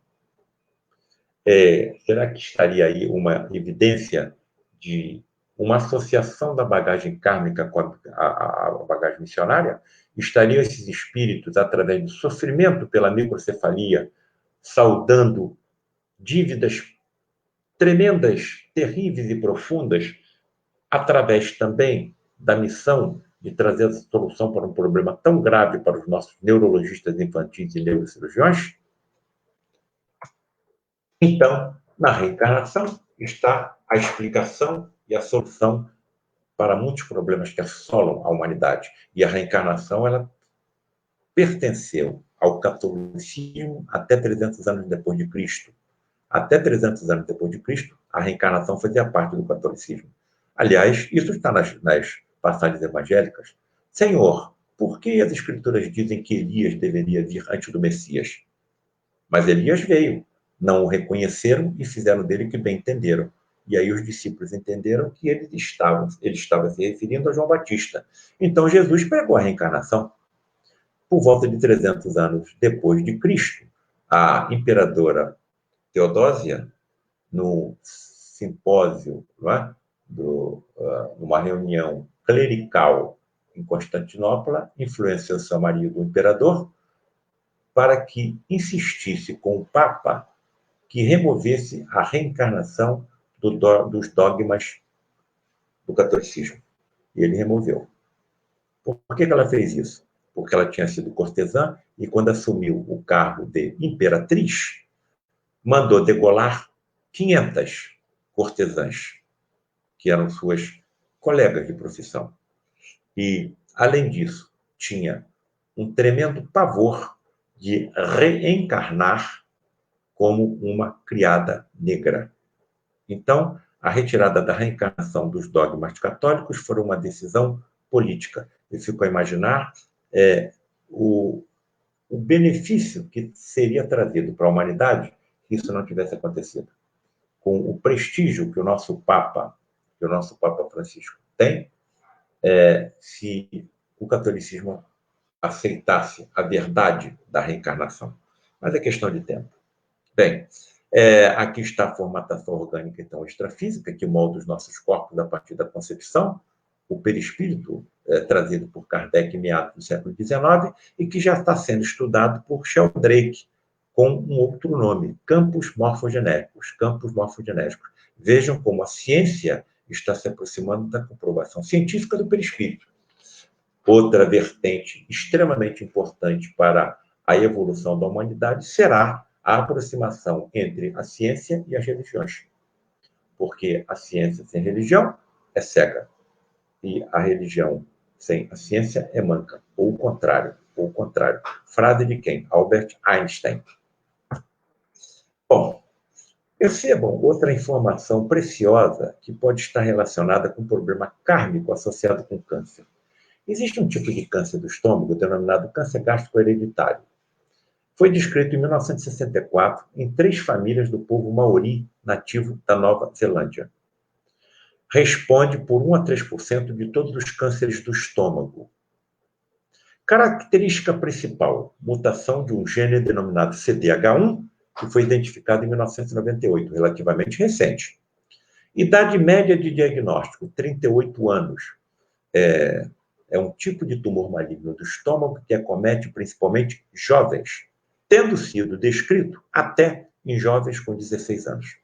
Será que estaria aí uma evidência de uma associação da bagagem kármica com a bagagem missionária? Estariam esses espíritos, através do sofrimento pela microcefalia, saudando dívidas tremendas, terríveis e profundas, através também da missão de trazer a solução para um problema tão grave para os nossos neurologistas infantis e neurocirurgiões? Então, na reencarnação está a explicação e a solução para muitos problemas que assolam a humanidade. E a reencarnação, ela pertenceu ao catolicismo até 300 anos depois de Cristo. Até 300 anos depois de Cristo, a reencarnação fazia parte do catolicismo. Aliás, isso está nas passagens evangélicas. Senhor, por que as escrituras dizem que Elias deveria vir antes do Messias? Mas Elias veio. Não o reconheceram e fizeram dele o que bem entenderam. E aí os discípulos entenderam que ele estava se referindo a João Batista. Então Jesus pregou a reencarnação. Por volta de 300 anos depois de Cristo, a imperadora Teodósia, no simpósio, numa reunião clerical em Constantinopla, influenciou seu marido, o imperador, para que insistisse com o Papa que removesse a reencarnação dos dogmas do catolicismo. E ele removeu. Por que ela fez isso? Porque ela tinha sido cortesã e, quando assumiu o cargo de imperatriz, mandou degolar 500 cortesãs, que eram suas colegas de profissão. E, além disso, tinha um tremendo pavor de reencarnar como uma criada negra. Então, a retirada da reencarnação dos dogmas católicos foi uma decisão política. Eu fico a imaginar o benefício que seria trazido para a humanidade se isso não tivesse acontecido. Com o prestígio que o nosso Papa Francisco tem, se o catolicismo aceitasse a verdade da reencarnação. Mas é questão de tempo. Bem, aqui está a formatação orgânica, então, extrafísica, que molda os nossos corpos a partir da concepção, o perispírito, trazido por Kardec em meados do século XIX, e que já está sendo estudado por Sheldrake, com um outro nome, campos morfogenéticos. Vejam como a ciência está se aproximando da comprovação científica do perispírito. Outra vertente extremamente importante para a evolução da humanidade será a aproximação entre a ciência e as religiões. Porque a ciência sem religião é cega. E a religião sem a ciência é manca. Ou o contrário. Frase de quem? Albert Einstein. Bom, percebam outra informação preciosa que pode estar relacionada com um problema kármico associado com câncer. Existe um tipo de câncer do estômago denominado câncer gástrico hereditário. Foi descrito em 1964 em 3 famílias do povo maori nativo da Nova Zelândia. Responde por 1 a 3% de todos os cânceres do estômago. Característica principal, mutação de um gene denominado CDH1, que foi identificado em 1998, relativamente recente. Idade média de diagnóstico, 38 anos. É um tipo de tumor maligno do estômago que acomete principalmente jovens, tendo sido descrito até em jovens com 16 anos.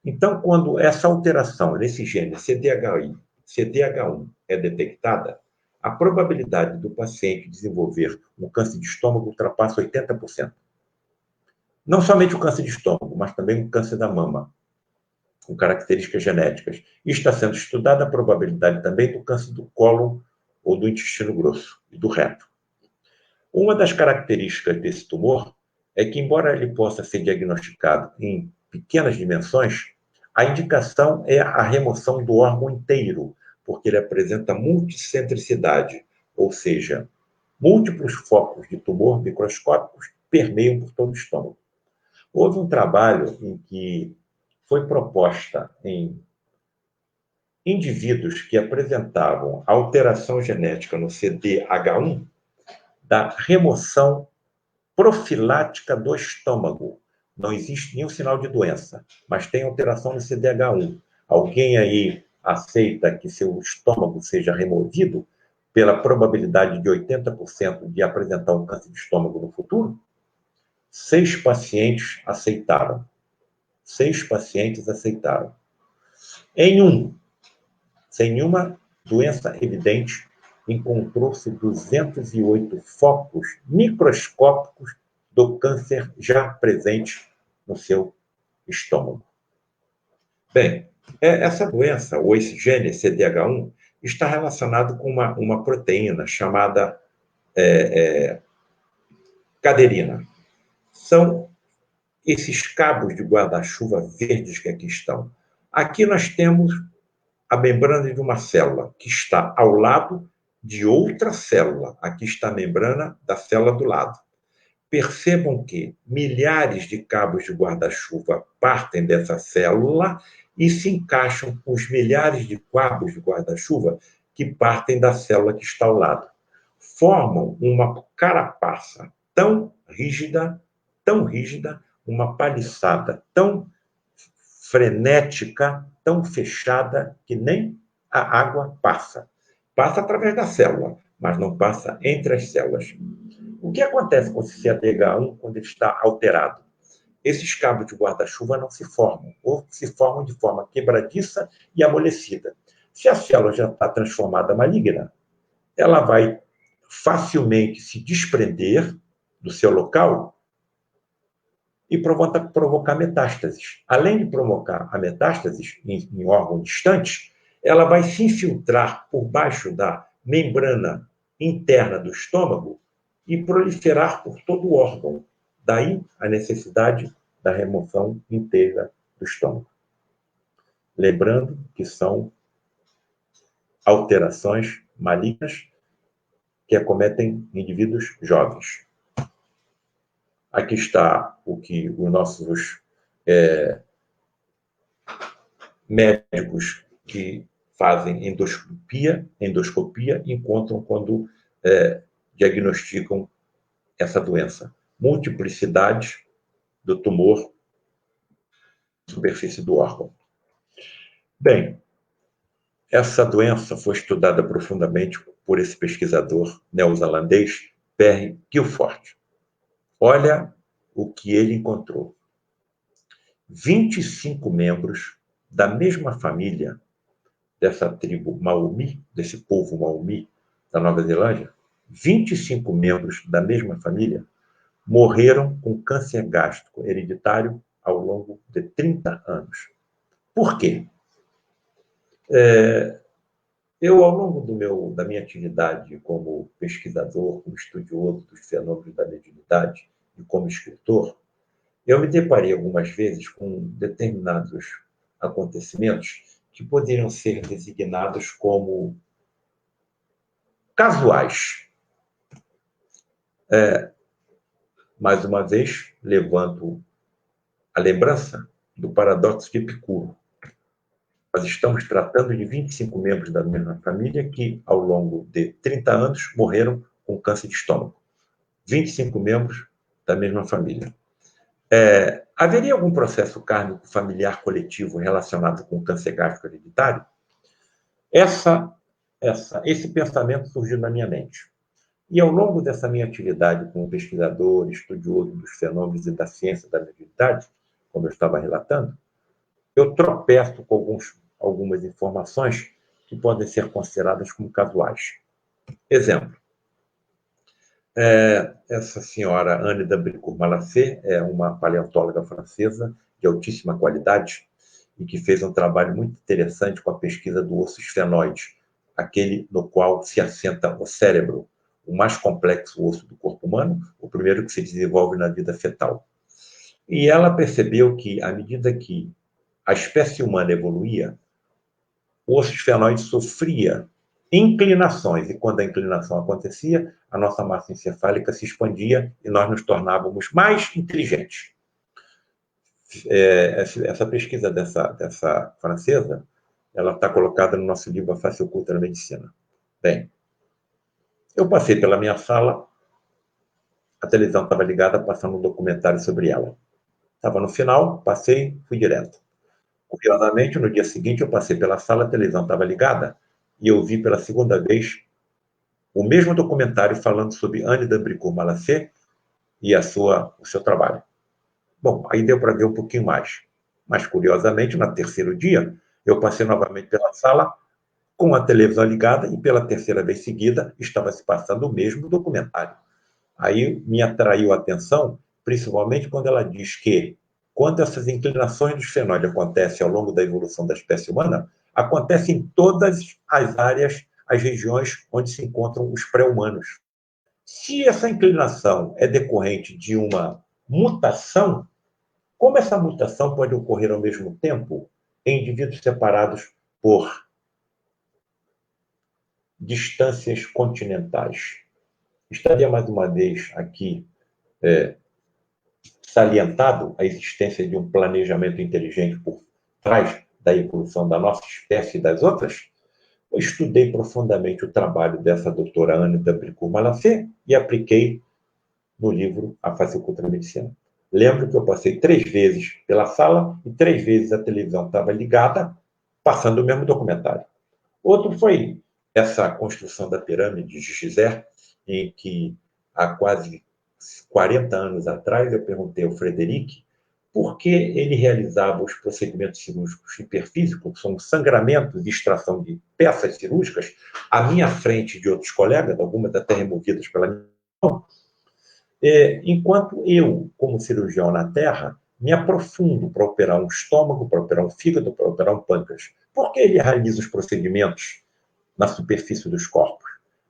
Então, quando essa alteração nesse gene CDH1 é detectada, a probabilidade do paciente desenvolver um câncer de estômago ultrapassa 80%. Não somente o câncer de estômago, mas também o câncer da mama, com características genéticas. E está sendo estudada a probabilidade também do câncer do cólon ou do intestino grosso e do reto. Uma das características desse tumor é que, embora ele possa ser diagnosticado em pequenas dimensões, a indicação é a remoção do órgão inteiro, porque ele apresenta multicentricidade, ou seja, múltiplos focos de tumor microscópicos permeiam por todo o estômago. Houve um trabalho em que foi proposta em indivíduos que apresentavam alteração genética no CDH1 da remoção profilática do estômago. Não existe nenhum sinal de doença, mas tem alteração no CDH1. Alguém aí aceita que seu estômago seja removido pela probabilidade de 80% de apresentar um câncer de estômago no futuro? 6 pacientes aceitaram. 6 pacientes aceitaram. Em um, sem nenhuma doença evidente, encontrou-se 208 focos microscópicos do câncer já presente no seu estômago. Bem, essa doença, ou esse gene CDH1, está relacionado com uma proteína chamada caderina. São esses cabos de guarda-chuva verdes que aqui estão. Aqui nós temos a membrana de uma célula, que está ao lado de outra célula. Aqui está a membrana da célula do lado. Percebam que milhares de cabos de guarda-chuva partem dessa célula e se encaixam com os milhares de cabos de guarda-chuva que partem da célula que está ao lado. Formam uma carapaça tão rígida, uma paliçada tão frenética, tão fechada, que nem a água passa. Passa através da célula, mas não passa entre as células. O que acontece com o CDH1 quando ele está alterado? Esses cabos de guarda-chuva não se formam, ou se formam de forma quebradiça e amolecida. Se a célula já está transformada maligna, ela vai facilmente se desprender do seu local e provocar metástases. Além de provocar a metástases em órgão distante, ela vai se infiltrar por baixo da membrana interna do estômago e proliferar por todo o órgão. Daí a necessidade da remoção inteira do estômago. Lembrando que são alterações malignas que acometem indivíduos jovens. Aqui está o que os nossos médicos que fazem endoscopia encontram quando diagnosticam essa doença. Multiplicidade do tumor na superfície do órgão. Bem, essa doença foi estudada profundamente por esse pesquisador neozelandês, Perry Guilford. Olha o que ele encontrou. 25 membros da mesma família dessa tribo Maumi, desse povo Maumi da Nova Zelândia, 25 membros da mesma família morreram com câncer gástrico hereditário ao longo de 30 anos. Por quê? Eu, ao longo da minha atividade como pesquisador, como estudioso dos fenômenos da mediunidade e como escritor, eu me deparei algumas vezes com determinados acontecimentos que poderiam ser designados como casuais. Mais uma vez, levanto a lembrança do paradoxo de Epicuro. Nós estamos tratando de 25 membros da mesma família que, ao longo de 30 anos, morreram com câncer de estômago. 25 membros da mesma família. Haveria algum processo kármico familiar coletivo relacionado com câncer gástrico hereditário? Esse pensamento surgiu na minha mente. E ao longo dessa minha atividade como pesquisador, estudioso dos fenômenos e da ciência da mediunidade, como eu estava relatando, eu tropeço com algumas informações que podem ser consideradas como casuais. Exemplo. Essa senhora Anne d'Abricourt-Malassez é uma paleontóloga francesa de altíssima qualidade e que fez um trabalho muito interessante com a pesquisa do osso esfenoide, aquele no qual se assenta o cérebro, o mais complexo osso do corpo humano, o primeiro que se desenvolve na vida fetal. E ela percebeu que, à medida que a espécie humana evoluía, o osso esfenoide sofria inclinações, e quando a inclinação acontecia, a nossa massa encefálica se expandia e nós nos tornávamos mais inteligentes. Essa pesquisa dessa francesa, ela está colocada no nosso livro A Face Oculta da Medicina. Bem, eu passei pela minha sala, a televisão estava ligada, passando um documentário sobre ela. Estava no final, passei, fui direto. Curiosamente, no dia seguinte, eu passei pela sala, a televisão estava ligada, e eu vi pela segunda vez o mesmo documentário falando sobre Anne d'Abricourt-Malassez e o seu trabalho. Bom, aí deu para ver um pouquinho mais. Mas, curiosamente, no terceiro dia, eu passei novamente pela sala com a televisão ligada e, pela terceira vez seguida, estava se passando o mesmo documentário. Aí me atraiu a atenção, principalmente quando ela diz que, quando essas inclinações do esfenoide acontecem ao longo da evolução da espécie humana, acontecem em todas as áreas, as regiões onde se encontram os pré-humanos. Se essa inclinação é decorrente de uma mutação, como essa mutação pode ocorrer ao mesmo tempo em indivíduos separados por distâncias continentais? Estaria mais uma vez aqui salientado a existência de um planejamento inteligente por trás da evolução da nossa espécie e das outras? Eu estudei profundamente o trabalho dessa doutora Anne d'Abricourt-Malassez e apliquei no livro A Face Oculta da Medicina. Lembro que eu passei 3 vezes pela sala e 3 vezes a televisão estava ligada, passando o mesmo documentário. Outro foi essa construção da pirâmide de Gizé, em que há quase 40 anos atrás eu perguntei ao Frederic por que ele realizava os procedimentos cirúrgicos hiperfísicos, que são sangramentos e extração de peças cirúrgicas, à minha frente de outros colegas, algumas até removidas pela minha mão, enquanto eu, como cirurgião na Terra, me aprofundo para operar um estômago, para operar um fígado, para operar um pâncreas. Por que ele realiza os procedimentos na superfície dos corpos?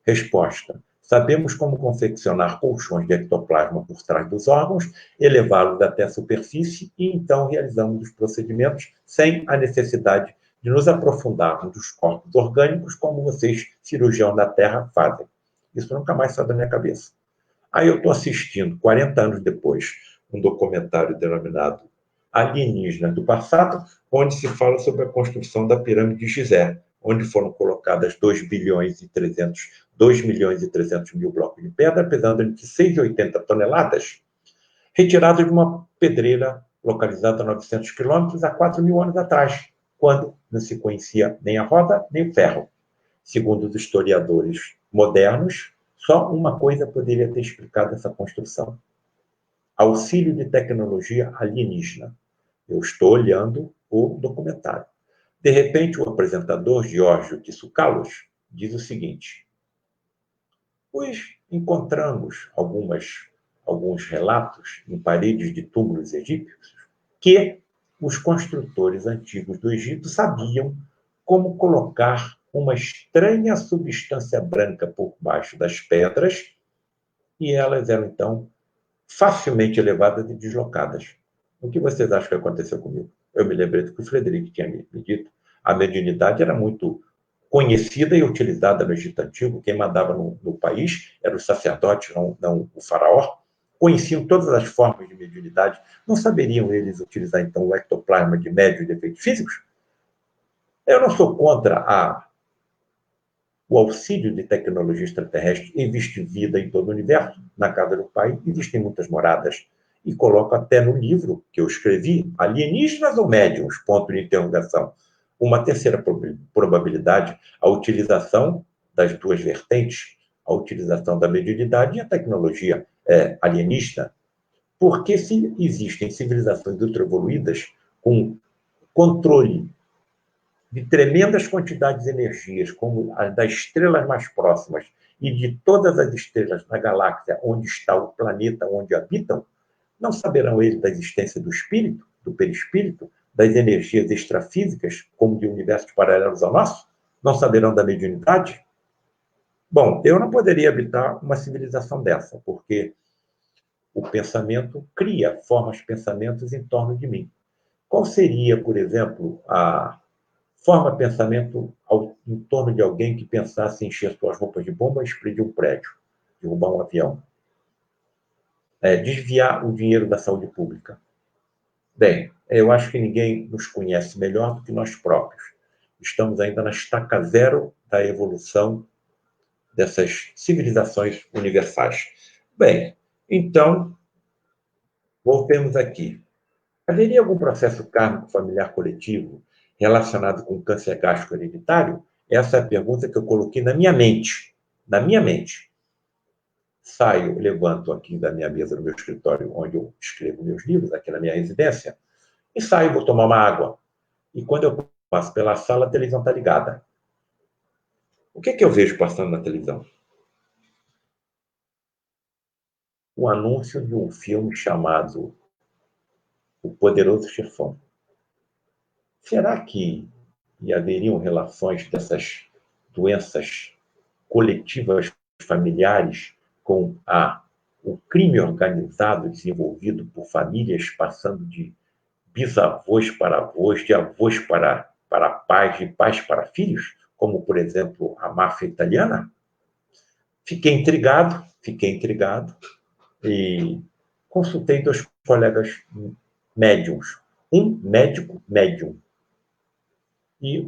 Resposta: sabemos como confeccionar colchões de ectoplasma por trás dos órgãos, elevá-los até a superfície e então realizamos os procedimentos sem a necessidade de nos aprofundarmos nos corpos orgânicos como vocês, cirurgião da Terra, fazem. Isso nunca mais sai da minha cabeça. Aí eu estou assistindo, 40 anos depois, um documentário denominado Alienígena do Passado, onde se fala sobre a construção da pirâmide de Gizé, onde foram colocadas 2 milhões e 300 mil blocos de pedra, pesando entre 6 e 80 toneladas, retirados de uma pedreira localizada a 900 quilômetros há 4 mil anos atrás, quando não se conhecia nem a roda nem o ferro. Segundo os historiadores modernos, só uma coisa poderia ter explicado essa construção: auxílio de tecnologia alienígena. Eu estou olhando o documentário. De repente, o apresentador, Giorgio Tsoukalos, diz o seguinte: pois encontramos alguns relatos em paredes de túmulos egípcios que os construtores antigos do Egito sabiam como colocar uma estranha substância branca por baixo das pedras e elas eram, então, facilmente elevadas e deslocadas. O que vocês acham que aconteceu comigo? Eu me lembrei do que o Frederic tinha me dito. A mediunidade era muito conhecida e utilizada no Egito Antigo. Quem mandava no país era o sacerdote, não o faraó. Conheciam todas as formas de mediunidade. Não saberiam eles utilizar, então, o ectoplasma de médios de efeitos físicos? Eu não sou contra o auxílio de tecnologia extraterrestre. Existe vida em todo o universo. Na casa do Pai existem muitas moradas. E coloco até no livro que eu escrevi, Alienígenas ou Médiuns? Ponto de interrogação. Uma terceira probabilidade, a utilização das duas vertentes, a utilização da mediunidade e a tecnologia alienígena. Porque se existem civilizações ultraevoluídas com controle de tremendas quantidades de energias, como as das estrelas mais próximas, e de todas as estrelas da galáxia onde está o planeta onde habitam, não saberão eles da existência do espírito, do perispírito, das energias extrafísicas, como de universos paralelos ao nosso? Não saberão da mediunidade? Bom, eu não poderia habitar uma civilização dessa, porque o pensamento cria, forma os pensamentos em torno de mim. Qual seria, por exemplo, a forma pensamento em torno de alguém que pensasse em encher suas roupas de bomba e explodir um prédio, derrubar um avião? Desviar o dinheiro da saúde pública. Bem, eu acho que ninguém nos conhece melhor do que nós próprios. Estamos ainda na estaca zero da evolução dessas civilizações universais. Bem, então, voltemos aqui. Haveria algum processo kármico familiar coletivo relacionado com câncer gástrico hereditário? Essa é a pergunta que eu coloquei na minha mente. Na minha mente. Saio, levanto aqui da minha mesa no meu escritório, onde eu escrevo meus livros, aqui na minha residência, e saio, vou tomar uma água. E quando eu passo pela sala, a televisão está ligada. O que eu vejo passando na televisão? O anúncio de um filme chamado O Poderoso Chefão. Será que haveriam relações dessas doenças coletivas familiares com o crime organizado desenvolvido por famílias passando de bisavós para avós, de avós para pais, de pais para filhos, como, por exemplo, a máfia italiana? Fiquei intrigado e consultei 2 colegas médiums. Um médico médium e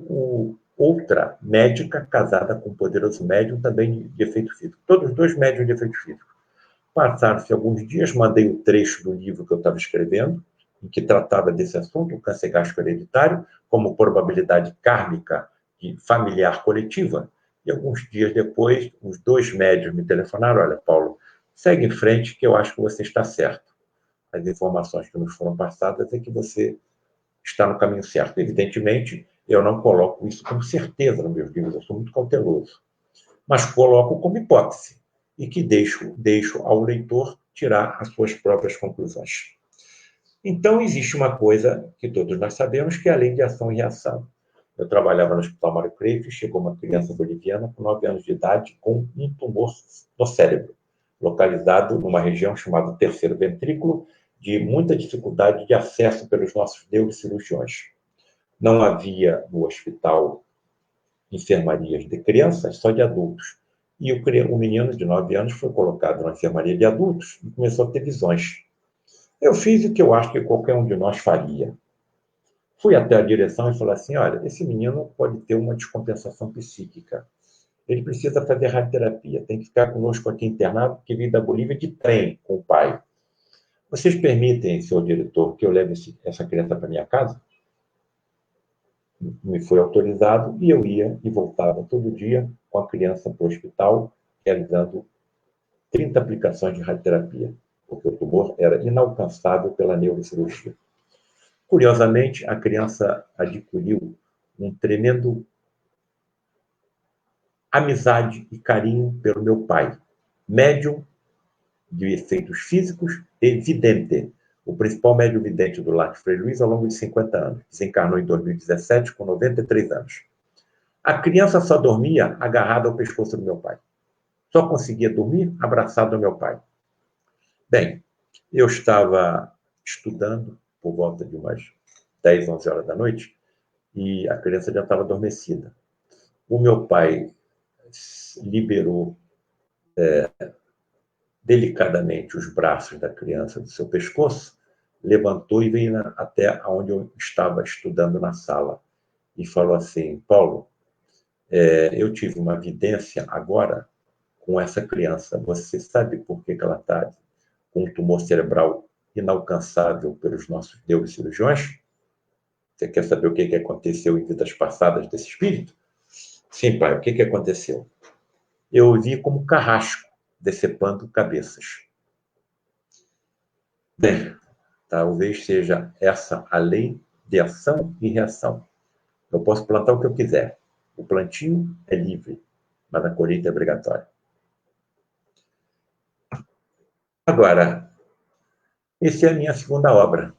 outra médica casada com um poderoso médium também de efeito físico. Todos 2 médiums de efeito físico. Passaram-se alguns dias, mandei o trecho do livro que eu estava escrevendo, em que tratava desse assunto, o câncer gástrico hereditário, como probabilidade kármica e familiar coletiva. E alguns dias depois, os 2 médiums me telefonaram: olha, Paulo, segue em frente que eu acho que você está certo. As informações que nos foram passadas é que você está no caminho certo. Evidentemente, eu não coloco isso como certeza nos meus livros, eu sou muito cauteloso. Mas coloco como hipótese e que deixo ao leitor tirar as suas próprias conclusões. Então, existe uma coisa que todos nós sabemos, que é a lei de ação e reação. Eu trabalhava no Hospital Mário Creito e chegou uma criança boliviana com 9 anos de idade com um tumor no cérebro, localizado numa região chamada terceiro ventrículo, de muita dificuldade de acesso pelos nossos neurocirurgiões. Não havia no hospital enfermarias de crianças, só de adultos. E o menino de 9 anos foi colocado na enfermaria de adultos e começou a ter visões. Eu fiz o que eu acho que qualquer um de nós faria. Fui até a direção e falei assim: olha, esse menino pode ter uma descompensação psíquica. Ele precisa fazer radioterapia, tem que ficar conosco aqui internado, porque veio da Bolívia de trem com o pai. Vocês permitem, senhor diretor, que eu leve essa criança para minha casa? Me foi autorizado e eu ia e voltava todo dia com a criança para o hospital, realizando 30 aplicações de radioterapia, porque o tumor era inalcançável pela neurocirurgia. Curiosamente, a criança adquiriu um tremendo amizade e carinho pelo meu pai, médium de efeitos físicos e vidente. O principal médium vidente do Lar de Frei Luiz ao longo de 50 anos. Desencarnou em 2017 com 93 anos. A criança só dormia agarrada ao pescoço do meu pai. Só conseguia dormir abraçado ao meu pai. Bem, eu estava estudando por volta de umas 10, 11 horas da noite e a criança já estava adormecida. O meu pai liberou delicadamente os braços da criança do seu pescoço, levantou e veio até onde eu estava estudando na sala e falou assim: Paulo, eu tive uma vidência agora com essa criança. Você sabe por que ela está com um tumor cerebral inalcançável pelos nossos neurocirurgiões? Você quer saber o que aconteceu em vidas passadas desse espírito? Sim, pai, o que aconteceu? Eu o vi como carrasco, decepando cabeças. Bem, talvez seja essa a lei de ação e reação. Eu posso plantar o que eu quiser. O plantio é livre, mas a colheita é obrigatória. Agora, essa é a minha segunda obra,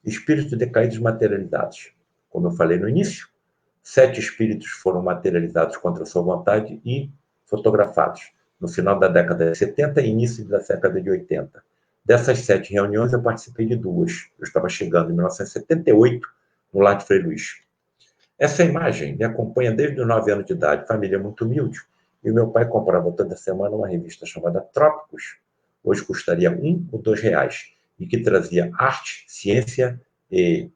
Espíritos Decaídos Materializados. Como eu falei no início, 7 espíritos foram materializados contra a sua vontade e fotografados no final da década de 70 e início da década de 80. Dessas 7 reuniões, eu participei de 2. Eu estava chegando em 1978 no lar de Frei Luís. Essa imagem me acompanha desde os 9 anos de idade, família muito humilde, e o meu pai comprava toda semana uma revista chamada Trópicos, hoje custaria R$1 ou R$2, e que trazia arte, ciência e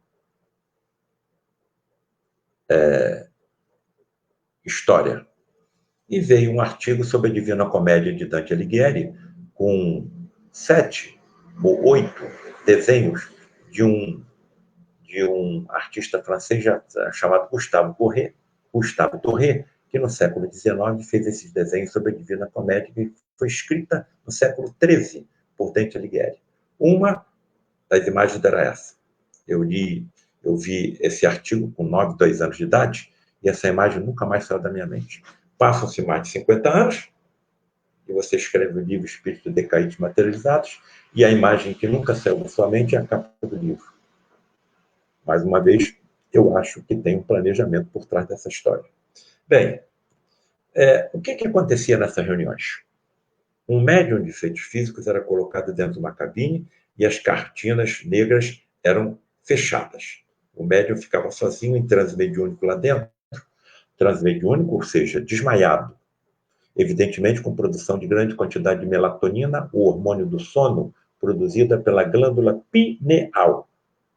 história. E veio um artigo sobre a Divina Comédia de Dante Alighieri, com 7 ou 8 desenhos de um artista francês chamado Gustave Doré, que no século XIX fez esses desenhos sobre a Divina Comédia, que foi escrita no século XIII por Dante Alighieri. Uma das imagens era essa. Eu vi esse artigo com 2 anos de idade, e essa imagem nunca mais saiu da minha mente. Passam-se mais de 50 anos, e você escreve o livro Espíritos Decaídos Materializados, e a imagem que nunca saiu da sua mente é a capa do livro. Mais uma vez, eu acho que tem um planejamento por trás dessa história. Bem, o que acontecia nessas reuniões? Um médium de efeitos físicos era colocado dentro de uma cabine e as cortinas negras eram fechadas. O médium ficava sozinho em transe mediúnico lá dentro, transe mediúnico, ou seja, desmaiado, evidentemente com produção de grande quantidade de melatonina, o hormônio do sono, produzida pela glândula pineal,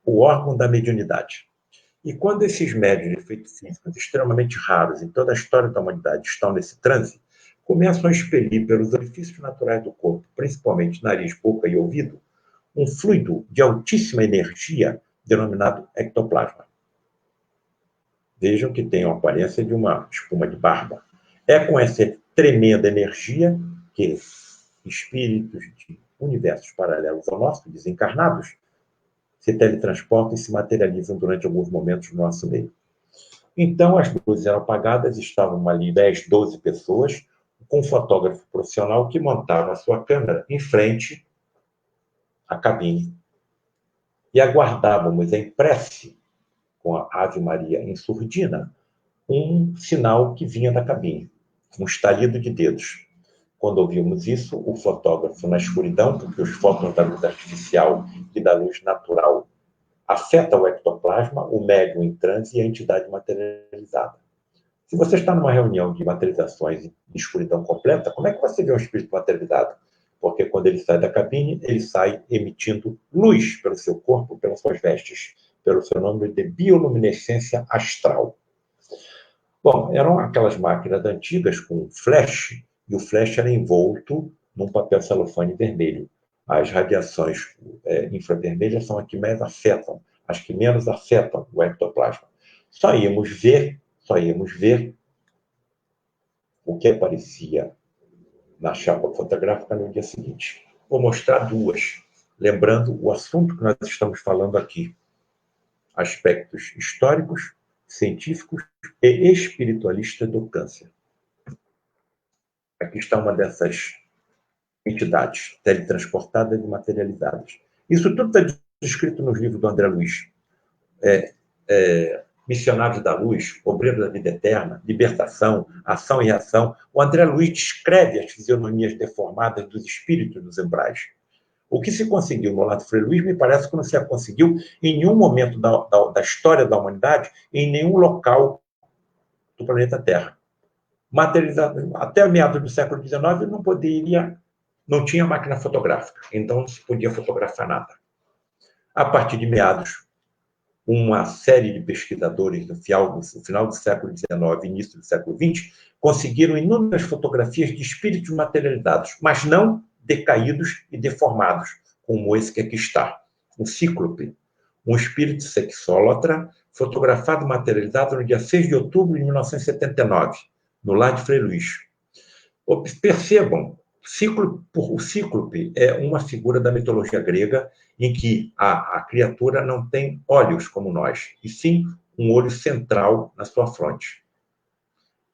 o órgão da mediunidade. E quando esses médiuns de efeitos físicos extremamente raros em toda a história da humanidade estão nesse transe, começam a expelir pelos orifícios naturais do corpo, principalmente nariz, boca e ouvido, um fluido de altíssima energia denominado ectoplasma. Vejam que tem a aparência de uma espuma de barba. É com essa tremenda energia que espíritos de universos paralelos ao nosso, desencarnados, se teletransportam e se materializam durante alguns momentos no nosso meio. Então, as luzes eram apagadas, estavam ali 10, 12 pessoas, com um fotógrafo profissional que montava a sua câmera em frente à cabine. E aguardávamos em prece, com a Ave Maria em surdina, um sinal que vinha da cabine, um estalido de dedos. Quando ouvimos isso, o fotógrafo na escuridão, porque os fótons da luz artificial e da luz natural afetam o ectoplasma, o médium em transe e a entidade materializada. Se você está numa reunião de materializações em escuridão completa, como é que você vê um espírito materializado? Porque quando ele sai da cabine, ele sai emitindo luz pelo seu corpo, pelas suas vestes, pelo seu nome de bioluminescência astral. Bom, eram aquelas máquinas antigas com flash, e o flash era envolto num papel celofane vermelho. As radiações infravermelhas são as que mais afetam, as que menos afetam o ectoplasma. Só íamos ver o que aparecia na chapa fotográfica no dia seguinte. Vou mostrar 2, lembrando o assunto que nós estamos falando aqui. Aspectos históricos, científicos e espiritualistas do câncer. Aqui está uma dessas entidades teletransportadas e materializadas. Isso tudo está descrito nos livros do André Luiz. Missionários da Luz, Obreiros da Vida Eterna, Libertação, Ação e Reação. O André Luiz descreve as fisionomias deformadas dos espíritos dos umbrais. O que se conseguiu no lado de Frei Luís, me parece que não se conseguiu em nenhum momento da história da humanidade, em nenhum local do planeta Terra. Materializado até meados do século XIX, não tinha máquina fotográfica, então não se podia fotografar nada. A partir de meados, uma série de pesquisadores no final do século XIX e início do século XX conseguiram inúmeras fotografias de espíritos materializados, mas não decaídos e deformados, como esse que aqui está, um cíclope, um espírito sexólatra, fotografado e materializado no dia 6 de outubro de 1979, no lar de Frei Luís. Percebam, o cíclope é uma figura da mitologia grega em que a criatura não tem olhos como nós, e sim um olho central na sua fronte.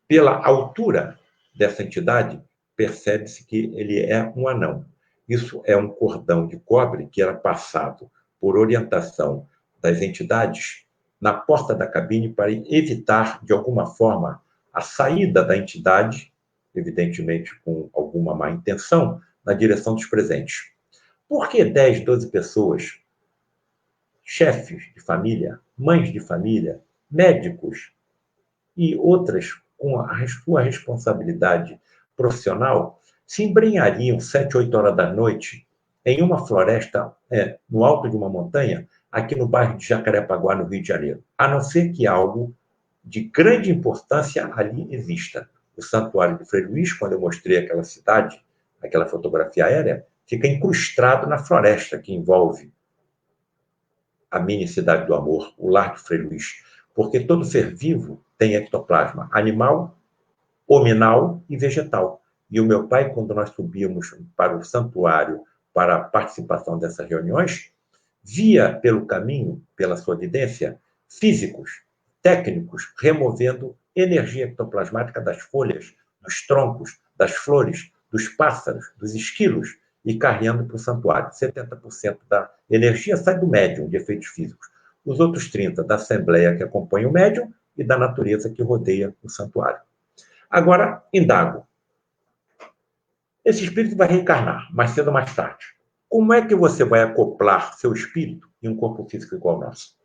Pela altura dessa entidade, percebe-se que ele é um anão. Isso é um cordão de cobre que era passado por orientação das entidades na porta da cabine para evitar, de alguma forma, a saída da entidade, evidentemente com alguma má intenção, na direção dos presentes. Por que 10, 12 pessoas, chefes de família, mães de família, médicos e outras com a sua responsabilidade profissional se embrenhariam 7, 8 horas da noite em uma floresta no alto de uma montanha, aqui no bairro de Jacarepaguá, no Rio de Janeiro? A não ser que algo de grande importância ali exista. O Santuário de Frei Luís, quando eu mostrei aquela cidade, aquela fotografia aérea, fica incrustado na floresta que envolve a mini cidade do amor, o Lar de Frei Luís, porque todo ser vivo tem ectoplasma animal, hominal e vegetal. E o meu pai, quando nós subíamos para o santuário para a participação dessas reuniões, via pelo caminho, pela sua evidência, físicos, técnicos, removendo energia ectoplasmática das folhas, dos troncos, das flores, dos pássaros, dos esquilos, e carregando para o santuário. 70% da energia sai do médium de efeitos físicos. Os outros 30% da assembleia que acompanha o médium e da natureza que rodeia o santuário. Agora, indago. Esse espírito vai reencarnar, mais cedo ou mais tarde. Como é que você vai acoplar seu espírito em um corpo físico igual ao nosso?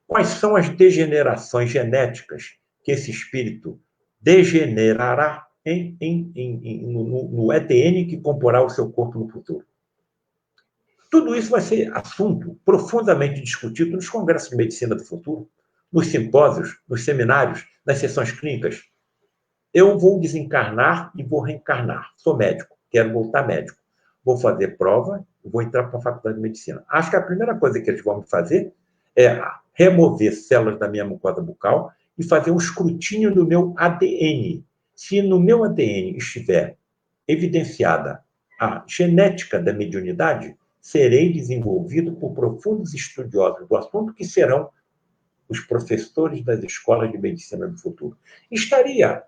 Quais são as degenerações genéticas que esse espírito degenerará no ADN que comporá o seu corpo no futuro? Tudo isso vai ser assunto profundamente discutido nos congressos de medicina do futuro, nos simpósios, nos seminários, nas sessões clínicas. Eu vou desencarnar e vou reencarnar. Sou médico, quero voltar médico. Vou fazer prova, vou entrar para a faculdade de medicina. Acho que a primeira coisa que eles vão me fazer é remover células da minha mucosa bucal e fazer um escrutínio do meu ADN. Se no meu ADN estiver evidenciada a genética da mediunidade, serei desenvolvido por profundos estudiosos do assunto, que serão os professores das escolas de medicina do futuro. Estaria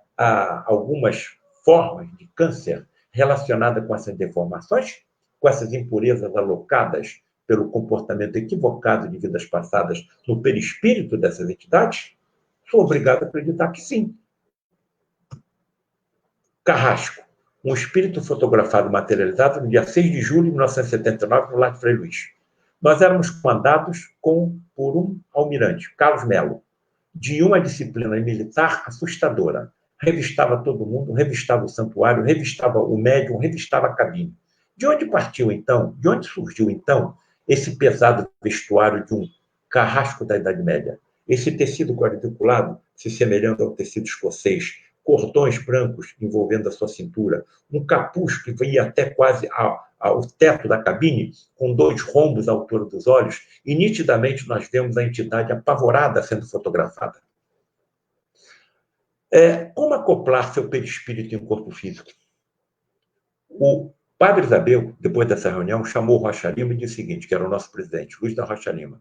algumas formas de câncer relacionadas com essas deformações, com essas impurezas alocadas pelo comportamento equivocado de vidas passadas no perispírito dessas entidades? Sou obrigado a acreditar que sim. Carrasco, um espírito fotografado materializado no dia 6 de julho de 1979, no Lar de Frei Luís. Nós éramos comandados por um almirante, Carlos Melo, de uma disciplina militar assustadora. Revistava todo mundo, revistava o santuário, revistava o médium, revistava a cabine. De onde partiu, então, de onde surgiu, então, esse pesado vestuário de um carrasco da Idade Média? Esse tecido quadriculado, se semelhando ao tecido escocês, cordões brancos envolvendo a sua cintura, um capuz que ia até quase ao teto da cabine, com 2 rombos à altura dos olhos, e nitidamente nós vemos a entidade apavorada sendo fotografada. Como acoplar seu perispírito em um corpo físico? O padre Isabel, depois dessa reunião, chamou o Rocha Lima e disse o seguinte, que era o nosso presidente, Luiz da Rocha Lima.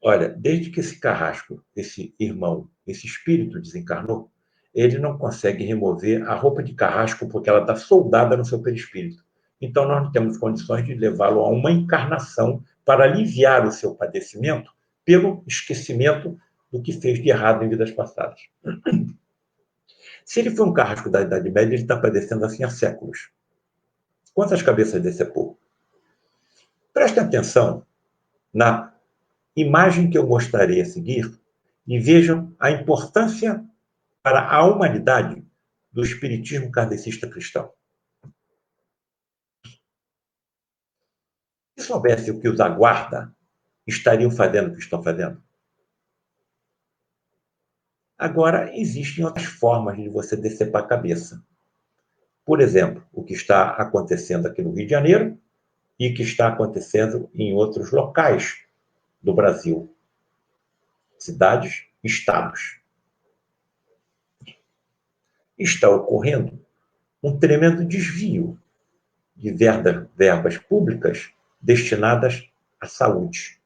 Olha, desde que esse carrasco, esse irmão, esse espírito desencarnou, ele não consegue remover a roupa de carrasco porque ela está soldada no seu perispírito. Então, nós não temos condições de levá-lo a uma encarnação para aliviar o seu padecimento pelo esquecimento do que fez de errado em vidas passadas. Se ele foi um carrasco da Idade Média, ele está padecendo assim há séculos. Quantas cabeças decepou? Prestem atenção na imagem que eu mostrarei a seguir e vejam a importância para a humanidade do espiritismo kardecista cristão. Se soubesse o que os aguarda, estariam fazendo o que estão fazendo? Agora, existem outras formas de você decepar a cabeça. Por exemplo, o que está acontecendo aqui no Rio de Janeiro e que está acontecendo em outros locais do Brasil. Cidades, estados. Está ocorrendo um tremendo desvio de verbas públicas destinadas à saúde.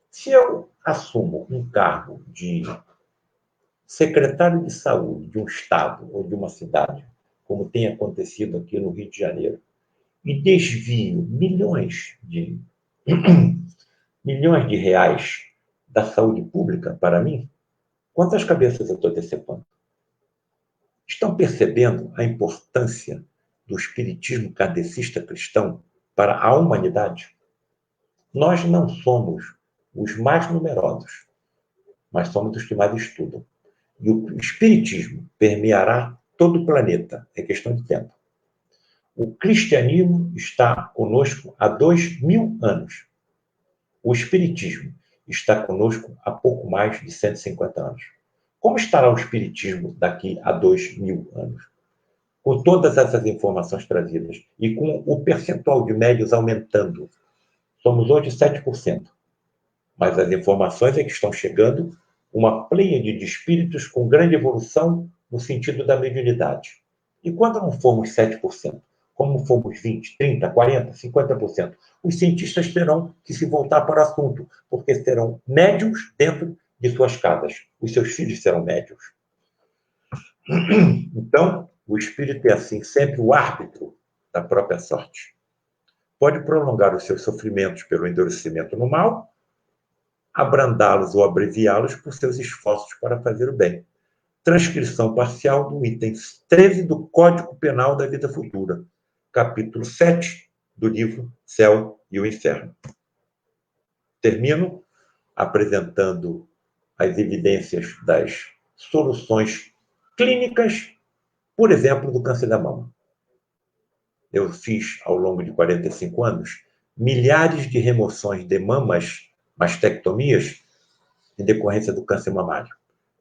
Se eu assumo um cargo de secretário de saúde de um estado ou de uma cidade, como tem acontecido aqui no Rio de Janeiro, e desvio milhões de reais da saúde pública para mim, quantas cabeças eu estou decepando? Estão percebendo a importância do espiritismo kardecista cristão para a humanidade? Nós não somos os mais numerosos, mas somos os que mais estudam. E o espiritismo permeará todo o planeta, é questão de tempo. O cristianismo está conosco há 2000 anos. O espiritismo está conosco há pouco mais de 150 anos. Como estará o espiritismo daqui a 2000 anos? Com todas essas informações trazidas e com o percentual de médios aumentando. Somos hoje 7%. Mas as informações é que estão chegando uma pleiade de espíritos com grande evolução no sentido da mediunidade. E quando não formos 7%, como fomos 20%, 30%, 40%, 50%, os cientistas terão que se voltar para o assunto, porque serão médiums dentro de suas casas. Os seus filhos serão médiums. Então, o espírito é assim, sempre o árbitro da própria sorte. Pode prolongar os seus sofrimentos pelo endurecimento no mal, abrandá-los ou abreviá-los por seus esforços para fazer o bem. Transcrição parcial do item 13 do Código Penal da Vida Futura, capítulo 7 do livro Céu e o Inferno. Termino apresentando as evidências das soluções clínicas, por exemplo, do câncer da mama. Eu fiz, ao longo de 45 anos, milhares de remoções de mamas, mastectomias, em decorrência do câncer mamário.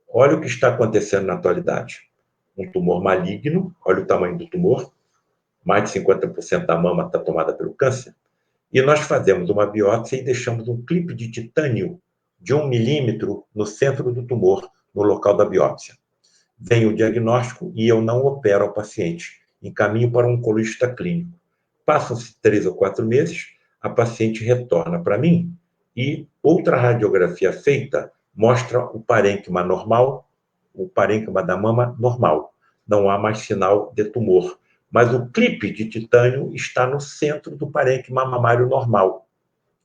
Olha o que está acontecendo na atualidade. Um tumor maligno, olha o tamanho do tumor, mais de 50% da mama está tomada pelo câncer, e nós fazemos uma biópsia e deixamos um clipe de titânio de 1 milímetro no centro do tumor, no local da biópsia. Vem o diagnóstico e eu não opero ao paciente, encaminho para um oncologista clínico. Passam-se 3 ou 4 meses, a paciente retorna para mim e outra radiografia feita mostra o parênquima normal, o parênquima da mama normal. Não há mais sinal de tumor. Mas o clipe de titânio está no centro do parênquima mamário normal.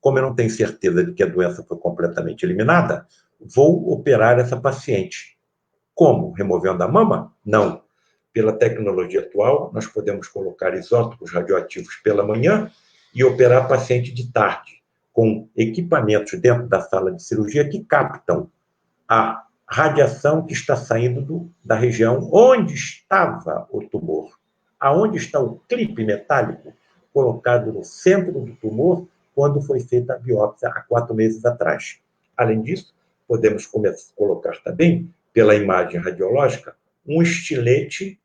Como eu não tenho certeza de que a doença foi completamente eliminada, vou operar essa paciente. Como? Removendo a mama? Não. Pela tecnologia atual, nós podemos colocar isótopos radioativos pela manhã e operar a paciente de tarde, com equipamentos dentro da sala de cirurgia que captam a radiação que está saindo da região onde estava o tumor. Aonde está o clipe metálico colocado no centro do tumor quando foi feita a biópsia há 4 meses atrás. Além disso, podemos colocar também, pela imagem radiológica, um estilete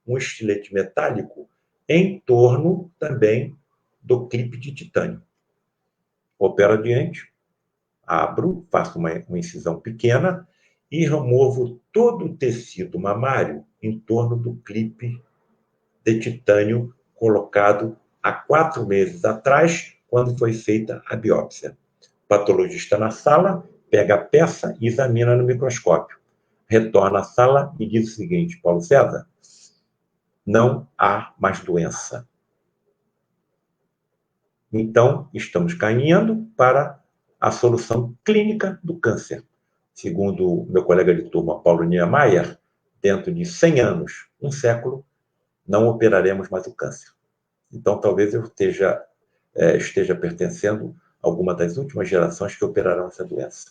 metálico em torno também do clipe de titânio. Opero adiante, abro, faço uma incisão pequena e removo todo o tecido mamário em torno do clipe de titânio colocado há 4 meses atrás, quando foi feita a biópsia. O patologista na sala pega a peça e examina no microscópio. Retorna à sala e diz o seguinte: Paulo César, não há mais doença. Então, estamos caminhando para a solução clínica do câncer. Segundo meu colega de turma, Paulo Niemeyer, dentro de 100 anos, um século, não operaremos mais o câncer. Então, talvez eu esteja pertencendo a alguma das últimas gerações que operarão essa doença.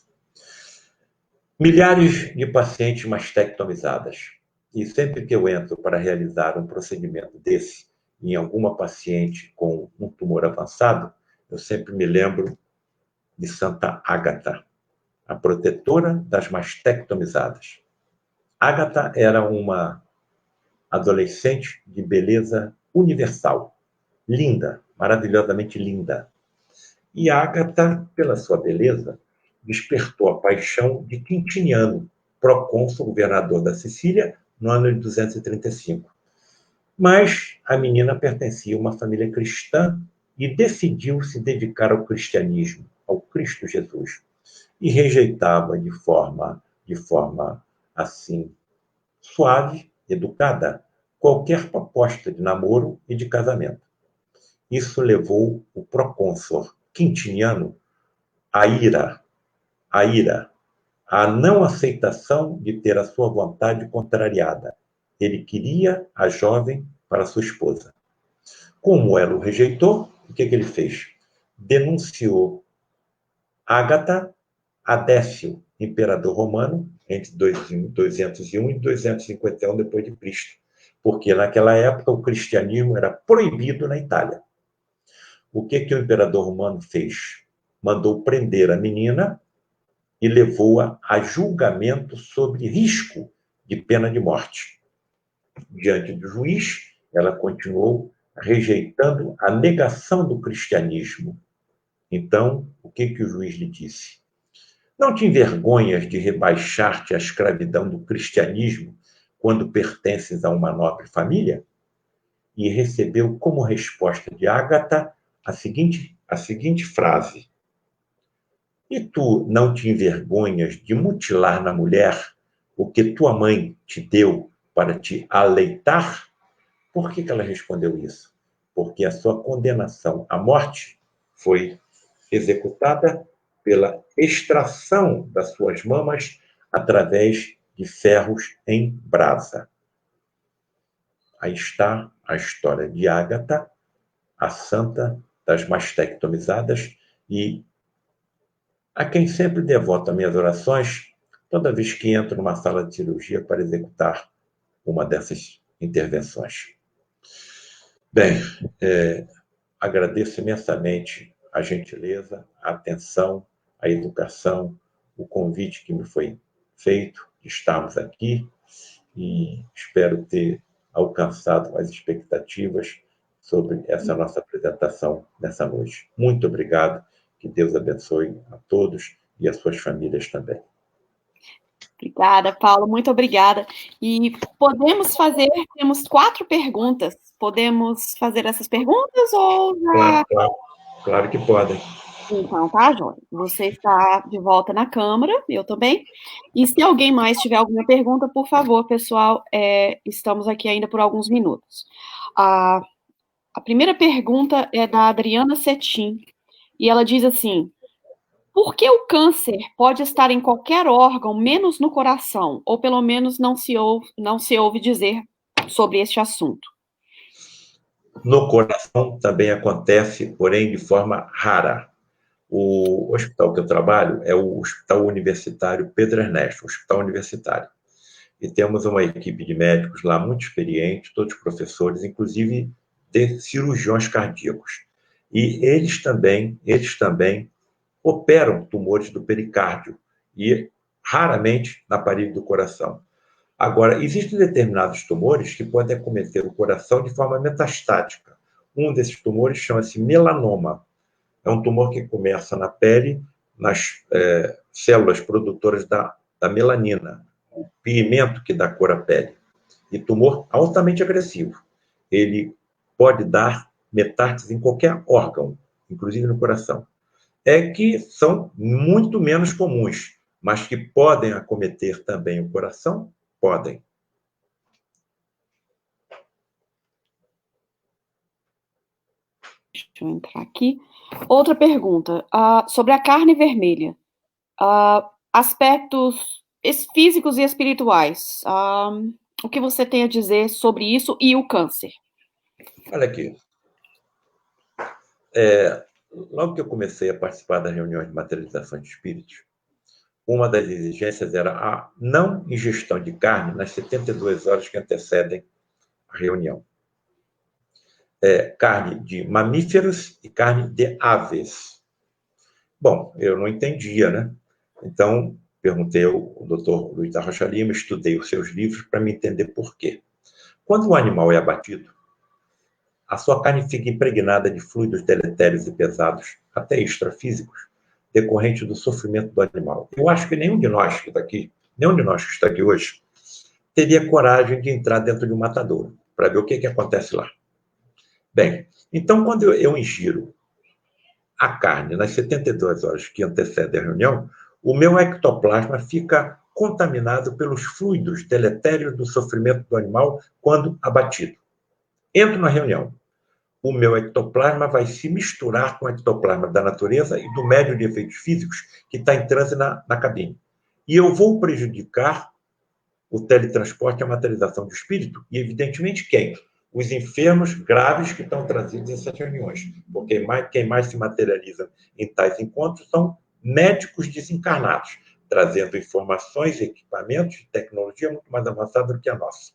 Milhares de pacientes mastectomizadas. E sempre que eu entro para realizar um procedimento desse em alguma paciente com um tumor avançado, eu sempre me lembro de Santa Ágata, a protetora das mastectomizadas. Ágata era uma adolescente de beleza universal, linda, maravilhosamente linda. E Ágata, pela sua beleza, despertou a paixão de Quintiniano, procônsul governador da Sicília, no ano de 235. Mas a menina pertencia a uma família cristã e decidiu se dedicar ao cristianismo, ao Cristo Jesus, e rejeitava de forma assim suave, educada, qualquer proposta de namoro e de casamento. Isso levou o procônsul Quintiniano à ira, à não aceitação de ter a sua vontade contrariada. Ele queria a jovem para sua esposa. Como ela o rejeitou, o que ele fez? Denunciou Ágata a Décio, imperador romano, entre 201 e 251 depois de Cristo, porque naquela época o cristianismo era proibido na Itália. O que o imperador romano fez? Mandou prender a menina e levou-a a julgamento sob risco de pena de morte. Diante do juiz, ela continuou rejeitando a negação do cristianismo. Então, o que o juiz lhe disse? Não te envergonhas de rebaixar-te à escravidão do cristianismo quando pertences a uma nobre família? E recebeu como resposta de Ágata a seguinte frase: e tu não te envergonhas de mutilar na mulher o que tua mãe te deu para te aleitar? Por que ela respondeu isso? Porque a sua condenação à morte foi executada pela extração das suas mamas através de ferros em brasa. Aí está a história de Ágata, a santa das mastectomizadas, e a quem sempre devoto as minhas orações toda vez que entro numa sala de cirurgia para executar uma dessas intervenções. Bem, agradeço imensamente a gentileza, a atenção, a educação, o convite que me foi feito de estarmos aqui, e espero ter alcançado as expectativas sobre essa nossa apresentação nessa noite. Muito obrigado, que Deus abençoe a todos e as suas famílias também. Obrigada, Paulo, muito obrigada. E temos 4 perguntas. Podemos fazer essas perguntas ou já... Claro que podem. Então, tá, Joia. Você está de volta na Câmara, eu também. E se alguém mais tiver alguma pergunta, por favor, pessoal, estamos aqui ainda por alguns minutos. A primeira pergunta é da Adriana Cetim, e ela diz assim: por que o câncer pode estar em qualquer órgão, menos no coração? Ou pelo menos não se ouve dizer sobre este assunto. No coração também acontece, porém de forma rara. O hospital que eu trabalho é o Hospital Universitário Pedro Ernesto, Hospital Universitário. E temos uma equipe de médicos lá muito experiente, todos professores, inclusive de cirurgiões cardíacos. E eles também operam tumores do pericárdio e raramente na parede do coração. Agora, existem determinados tumores que podem acometer o coração de forma metastática. Um desses tumores chama-se melanoma. É um tumor que começa na pele, nas células produtoras da melanina, o pigmento que dá cor à pele. E tumor altamente agressivo. Ele pode dar metástase em qualquer órgão, inclusive no coração. Que são muito menos comuns, mas que podem acometer também o coração, podem. Deixa eu entrar aqui. Outra pergunta, sobre a carne vermelha. Aspectos físicos e espirituais. O que você tem a dizer sobre isso e o câncer? Olha aqui. Logo que eu comecei a participar das reuniões de materialização de espíritos, uma das exigências era a não ingestão de carne nas 72 horas que antecedem a reunião. Carne de mamíferos e carne de aves. Bom, eu não entendia, né? Então, perguntei ao Dr. Luiz da Rocha Lima, estudei os seus livros para me entender por quê. Quando um animal é abatido, a sua carne fica impregnada de fluidos deletérios e pesados, até extrafísicos, decorrente do sofrimento do animal. Eu acho que nenhum de nós que está aqui hoje, teria coragem de entrar dentro de um matadouro, para ver o que acontece lá. Bem, então, quando eu ingiro a carne nas 72 horas que antecedem a reunião, o meu ectoplasma fica contaminado pelos fluidos deletérios do sofrimento do animal quando abatido. Entro na reunião. o meu ectoplasma vai se misturar com o ectoplasma da natureza e do médio de efeitos físicos que está em transe na cabine. E eu vou prejudicar o teletransporte e a materialização do espírito, e, evidentemente, quem? Os enfermos graves que estão trazidos nessas reuniões. Porque quem mais se materializa em tais encontros são médicos desencarnados, trazendo informações, equipamentos e tecnologia muito mais avançada do que a nossa.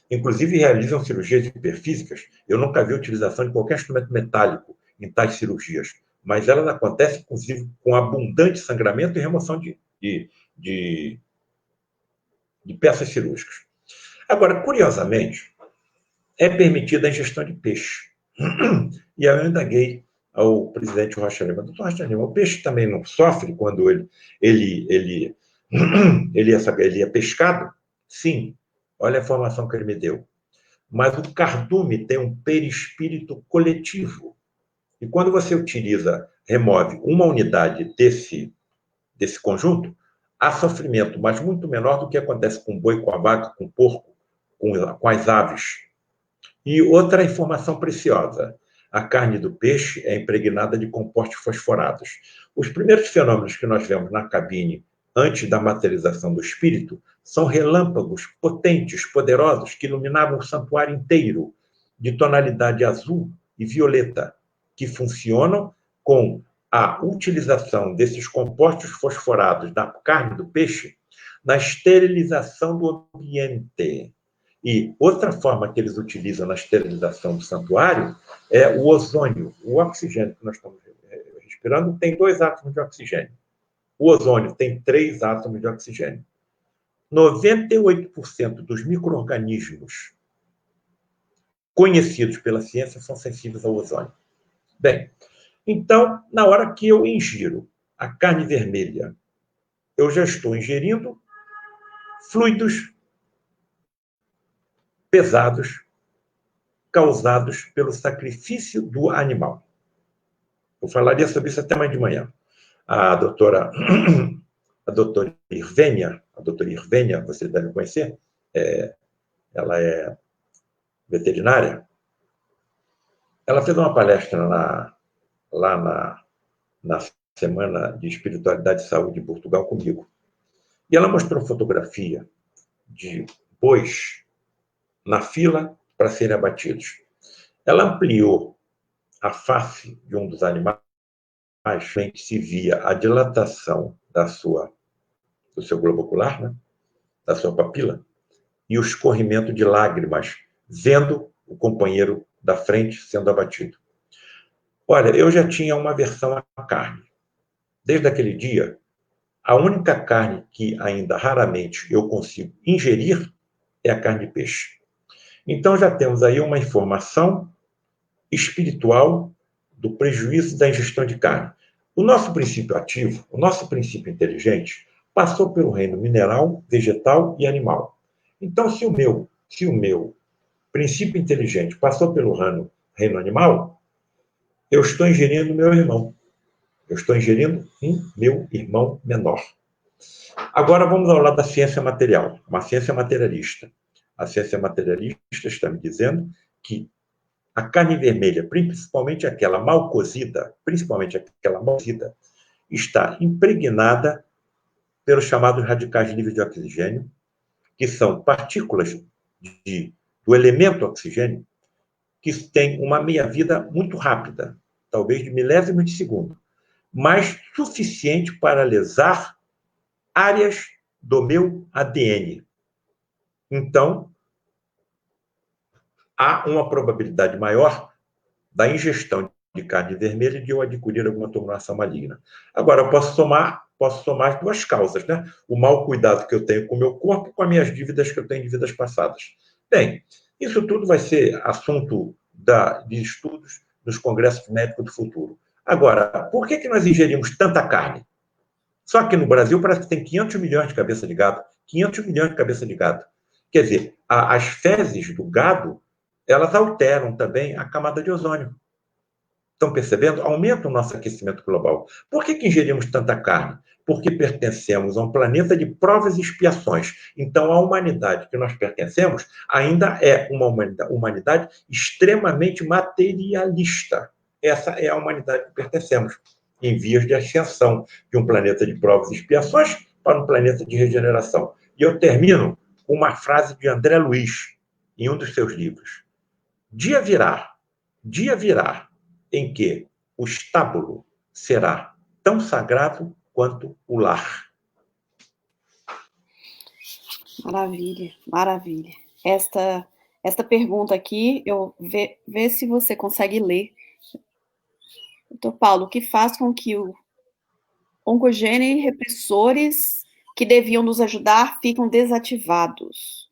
Inclusive, realizam cirurgias hiperfísicas. Eu nunca vi a utilização de qualquer instrumento metálico em tais cirurgias, mas elas acontecem, inclusive, com abundante sangramento e remoção de peças cirúrgicas. Agora, curiosamente, é permitida a ingestão de peixe. E eu indaguei ao presidente Rocha Lima: doutor Rocha Lima, o peixe também não sofre quando ele é pescado? Sim, olha a informação que ele me deu. Mas o cardume tem um perispírito coletivo. E quando você remove uma unidade desse conjunto, há sofrimento, mas muito menor do que acontece com o boi, com a vaca, com o porco, com as aves. E outra informação preciosa: a carne do peixe é impregnada de compostos fosforados. Os primeiros fenômenos que nós vemos na cabine antes da materialização do espírito são relâmpagos potentes, poderosos, que iluminavam o santuário inteiro, de tonalidade azul e violeta, que funcionam com a utilização desses compostos fosforados da carne do peixe na esterilização do ambiente. E outra forma que eles utilizam na esterilização do santuário é o ozônio. O oxigênio que nós estamos respirando tem 2 átomos de oxigênio. O ozônio tem 3 átomos de oxigênio. 98% dos micro-organismos conhecidos pela ciência são sensíveis ao ozônio. Bem, então, na hora que eu ingiro a carne vermelha, eu já estou ingerindo fluidos pesados causados pelo sacrifício do animal. Eu falaria sobre isso até amanhã de manhã. A doutora Irvênia, você deve conhecer, ela é veterinária, ela fez uma palestra lá na Semana de Espiritualidade e Saúde em Portugal comigo. E ela mostrou fotografia de bois na fila para serem abatidos. Ela ampliou a face de um dos animais, se via a dilatação do seu globo ocular, né? Da sua papila, e o escorrimento de lágrimas, vendo o companheiro da frente sendo abatido. Olha, eu já tinha uma aversão à carne. Desde aquele dia, a única carne que ainda raramente eu consigo ingerir é a carne de peixe. Então já temos aí uma informação espiritual do prejuízo da ingestão de carne. O nosso princípio ativo, o nosso princípio inteligente, passou pelo reino mineral, vegetal e animal. Então, se o meu princípio inteligente passou pelo reino animal, eu estou ingerindo meu irmão. Eu estou ingerindo meu irmão menor. Agora vamos ao lado da ciência material, uma ciência materialista. A ciência materialista está me dizendo que a carne vermelha, principalmente aquela mal cozida, está impregnada pelos chamados radicais livres de oxigênio, que são partículas do elemento oxigênio, que têm uma meia-vida muito rápida, talvez de milésimos de segundo, mas suficiente para lesar áreas do meu ADN. Então, há uma probabilidade maior da ingestão de carne vermelha de eu adquirir alguma tumulação maligna. Agora, eu posso somar as 2 causas, né? O mau cuidado que eu tenho com o meu corpo com as minhas dívidas que eu tenho de vidas passadas. Bem, isso tudo vai ser assunto de estudos nos congressos médicos do futuro. Agora, por que nós ingerimos tanta carne? Só que no Brasil parece que tem 500 milhões de cabeça de gado. 500 milhões de cabeça de gado. Quer dizer, as fezes do gado, elas alteram também a camada de ozônio. Estão percebendo? Aumenta o nosso aquecimento global. Por que ingerimos tanta carne? porque pertencemos a um planeta de provas e expiações. Então, a humanidade que nós pertencemos ainda é uma humanidade extremamente materialista. Essa é a humanidade que pertencemos, em vias de ascensão de um planeta de provas e expiações para um planeta de regeneração. E eu termino com uma frase de André Luiz, em um dos seus livros. Dia virá, em que o estábulo será tão sagrado quanto o lar. Maravilha, maravilha. Esta pergunta aqui, vê se você consegue ler. Doutor Paulo, o que faz com que o oncogene repressores que deviam nos ajudar ficam desativados?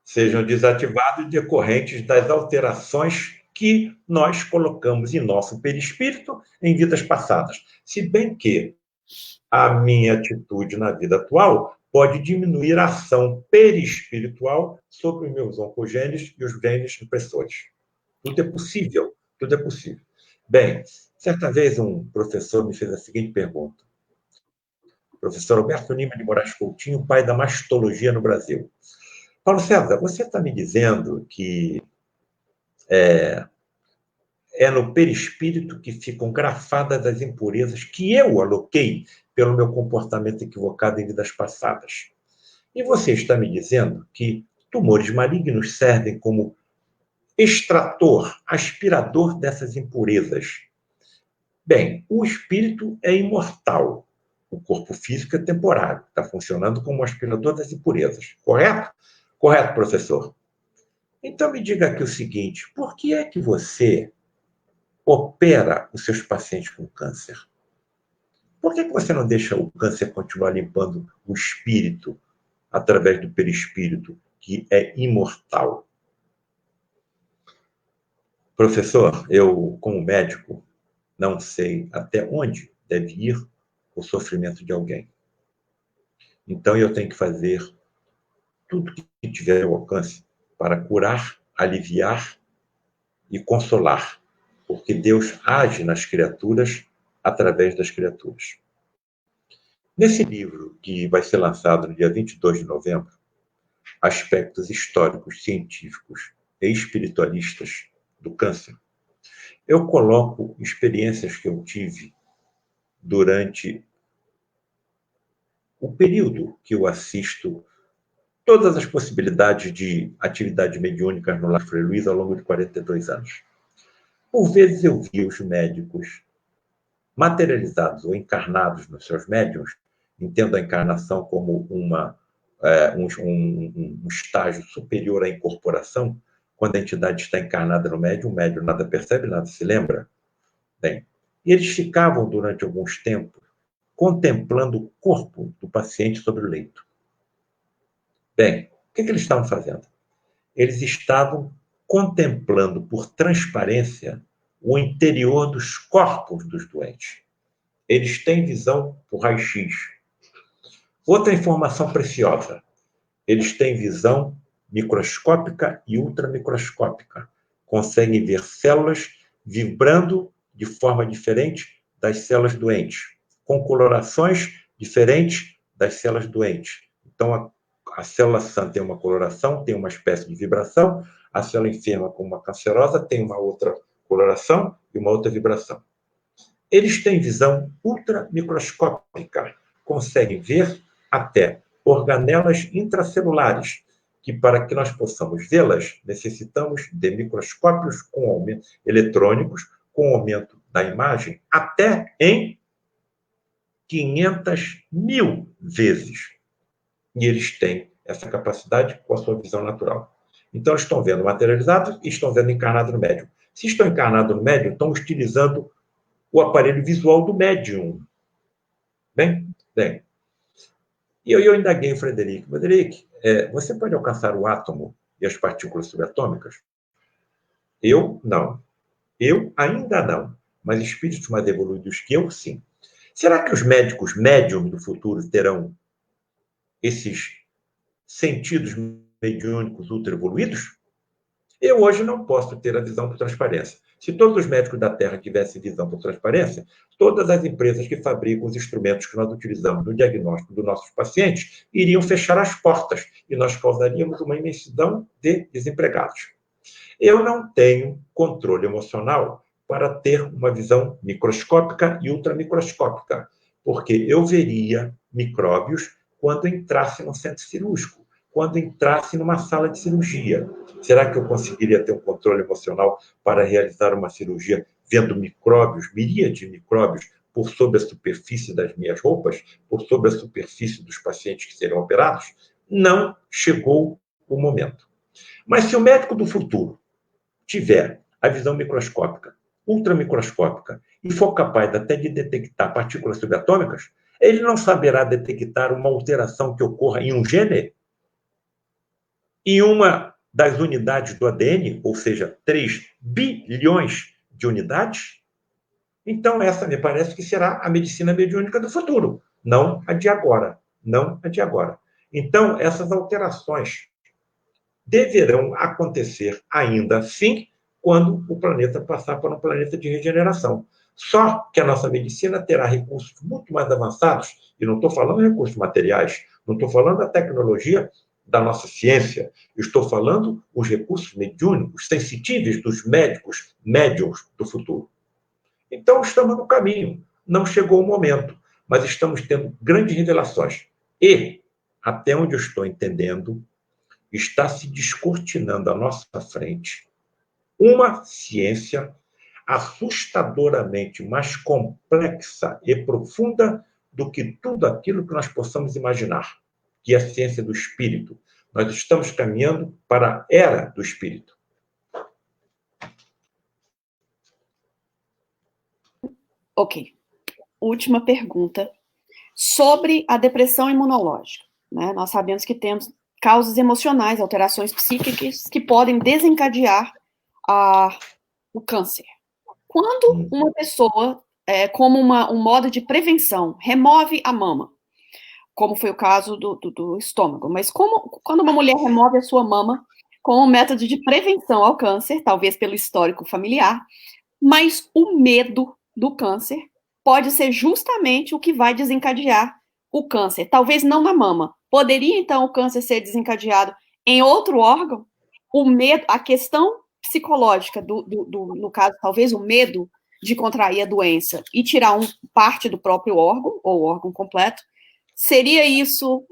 Sejam desativados decorrentes das alterações que nós colocamos em nosso perispírito em vidas passadas. Se bem que a minha atitude na vida atual pode diminuir a ação perispiritual sobre os meus oncogenes e os genes repressores. Tudo é possível, tudo é possível. Bem, certa vez um professor me fez a seguinte pergunta. O professor Alberto Lima de Moraes Coutinho, pai da mastologia no Brasil. Paulo César, você está me dizendo que é no perispírito que ficam grafadas as impurezas que eu aloquei pelo meu comportamento equivocado em vidas passadas. E você está me dizendo que tumores malignos servem como extrator, aspirador dessas impurezas. Bem, o espírito é imortal. O corpo físico é temporário. Está funcionando como aspirador das impurezas. Correto? Correto, professor. Então me diga aqui o seguinte, por que é que você opera os seus pacientes com câncer? Por que você não deixa o câncer continuar limpando o espírito através do perispírito, que é imortal? Professor, eu, como médico, não sei até onde deve ir o sofrimento de alguém. Então, eu tenho que fazer tudo que tiver ao alcance para curar, aliviar e consolar, porque Deus age nas criaturas através das criaturas. Nesse livro, que vai ser lançado no dia 22 de novembro, Aspectos Históricos, Científicos e Espiritualistas do Câncer, eu coloco experiências que eu tive durante o período que eu assisto todas as possibilidades de atividades mediúnicas no Lar Frei Luiz ao longo de 42 anos. Por vezes eu vi os médicos materializados ou encarnados nos seus médiuns, entendo a encarnação como um estágio superior à incorporação, quando a entidade está encarnada no médium, o médium nada percebe, nada se lembra. Bem, e eles ficavam durante alguns tempos contemplando o corpo do paciente sobre o leito. Bem, o que eles estavam fazendo? Eles estavam contemplando por transparência o interior dos corpos dos doentes. Eles têm visão por raio-x. Outra informação preciosa, eles têm visão microscópica e ultramicroscópica. Conseguem ver células vibrando de forma diferente das células doentes, com colorações diferentes das células doentes. Então, a célula sã tem uma coloração, tem uma espécie de vibração, a célula enferma, como uma cancerosa, tem uma outra coloração e uma outra vibração. Eles têm visão ultramicroscópica, conseguem ver até organelas intracelulares, que para que nós possamos vê-las, necessitamos de microscópios com aumento, eletrônicos, com aumento da imagem, até em 500.000 vezes. E eles têm essa capacidade com a sua visão natural. Então, eles estão vendo materializado e estão vendo encarnado no médium. Se estão encarnados no médium, estão utilizando o aparelho visual do médium. Bem. E eu indaguei o Frederic. Frederic, você pode alcançar o átomo e as partículas subatômicas? Eu, não. Eu, ainda não. Mas espíritos mais evoluídos que eu, sim. Será que os médicos médiums do futuro terão esses sentidos mediúnicos ultra evoluídos? Eu hoje não posso ter a visão por transparência. Se todos os médicos da Terra tivessem visão por transparência, todas as empresas que fabricam os instrumentos que nós utilizamos no diagnóstico dos nossos pacientes iriam fechar as portas e nós causaríamos uma imensidão de desempregados. Eu não tenho controle emocional para ter uma visão microscópica e ultramicroscópica, porque eu veria micróbios quando entrasse no centro cirúrgico, quando entrasse numa sala de cirurgia. Será que eu conseguiria ter um controle emocional para realizar uma cirurgia vendo micróbios, miríades de micróbios, por sobre a superfície das minhas roupas, por sobre a superfície dos pacientes que serão operados? Não chegou o momento. Mas se o médico do futuro tiver a visão microscópica, ultramicroscópica, e for capaz até de detectar partículas subatômicas, ele não saberá detectar uma alteração que ocorra em um gene, em uma das unidades do ADN, ou seja, 3 bilhões de unidades? Então, essa me parece que será a medicina mediúnica do futuro, não a de agora, não a de agora. Então, essas alterações deverão acontecer ainda assim quando o planeta passar para um planeta de regeneração. Só que a nossa medicina terá recursos muito mais avançados, e não estou falando de recursos materiais, não estou falando da tecnologia da nossa ciência, eu estou falando os recursos mediúnicos, sensitíveis dos médicos, médiums do futuro. Então, estamos no caminho. Não chegou o momento, mas estamos tendo grandes revelações. E, até onde eu estou entendendo, está se descortinando à nossa frente uma ciência assustadoramente mais complexa e profunda do que tudo aquilo que nós possamos imaginar, que é a ciência do espírito. Nós estamos caminhando para a era do espírito. Ok. Última pergunta. Sobre a depressão imunológica, né? Nós sabemos que temos causas emocionais, alterações psíquicas que podem desencadear o câncer. Quando uma pessoa, como um modo de prevenção, remove a mama, como foi o caso do estômago, mas quando uma mulher remove a sua mama como um método de prevenção ao câncer, talvez pelo histórico familiar, mas o medo do câncer pode ser justamente o que vai desencadear o câncer. Talvez não na mama. Poderia, então, o câncer ser desencadeado em outro órgão? O medo, a questão psicológica, no caso, talvez o medo de contrair a doença e tirar parte do próprio órgão, ou o órgão completo, seria isso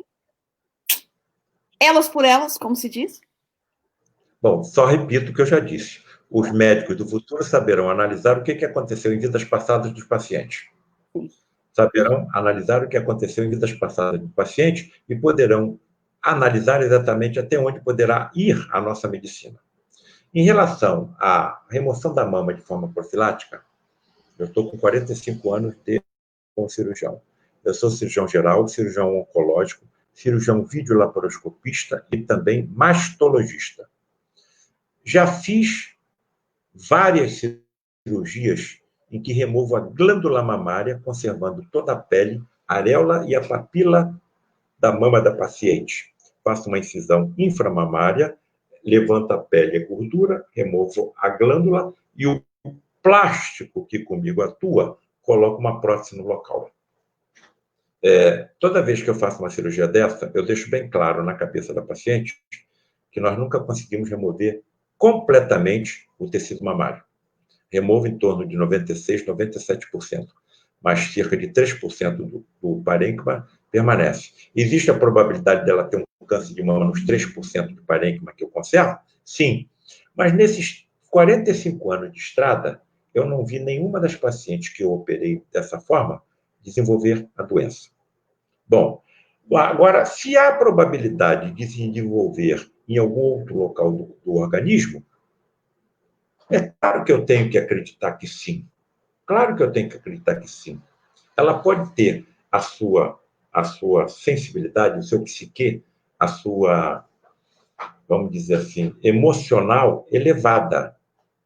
elas por elas, como se diz? Bom, só repito o que eu já disse. Os médicos do futuro saberão analisar o que aconteceu em vidas passadas dos pacientes. Saberão analisar o que aconteceu em vidas passadas do paciente e poderão analisar exatamente até onde poderá ir a nossa medicina. Em relação à remoção da mama de forma profilática, eu estou com 45 anos como cirurgião. Eu sou cirurgião geral, cirurgião oncológico, cirurgião videolaparoscopista e também mastologista. Já fiz várias cirurgias em que removo a glândula mamária, conservando toda a pele, a areola e a papila da mama da paciente. Faço uma incisão inframamária, levanto a pele e a gordura, removo a glândula e o plástico que comigo atua, coloco uma prótese no local. Toda vez que eu faço uma cirurgia dessa, eu deixo bem claro na cabeça da paciente que nós nunca conseguimos remover completamente o tecido mamário. Removo em torno de 96%, 97%, mas cerca de 3% do parênquima permanece. Existe a probabilidade dela ter um câncer de mama nos 3% do parênquima que eu conservo? Sim. Mas nesses 45 anos de estrada, eu não vi nenhuma das pacientes que eu operei dessa forma desenvolver a doença. Bom, agora, se há probabilidade de se desenvolver em algum outro local do organismo, é claro que eu tenho que acreditar que sim. Claro que eu tenho que acreditar que sim. Ela pode ter a sua sensibilidade, o seu psique, a sua, vamos dizer assim, emocional elevada,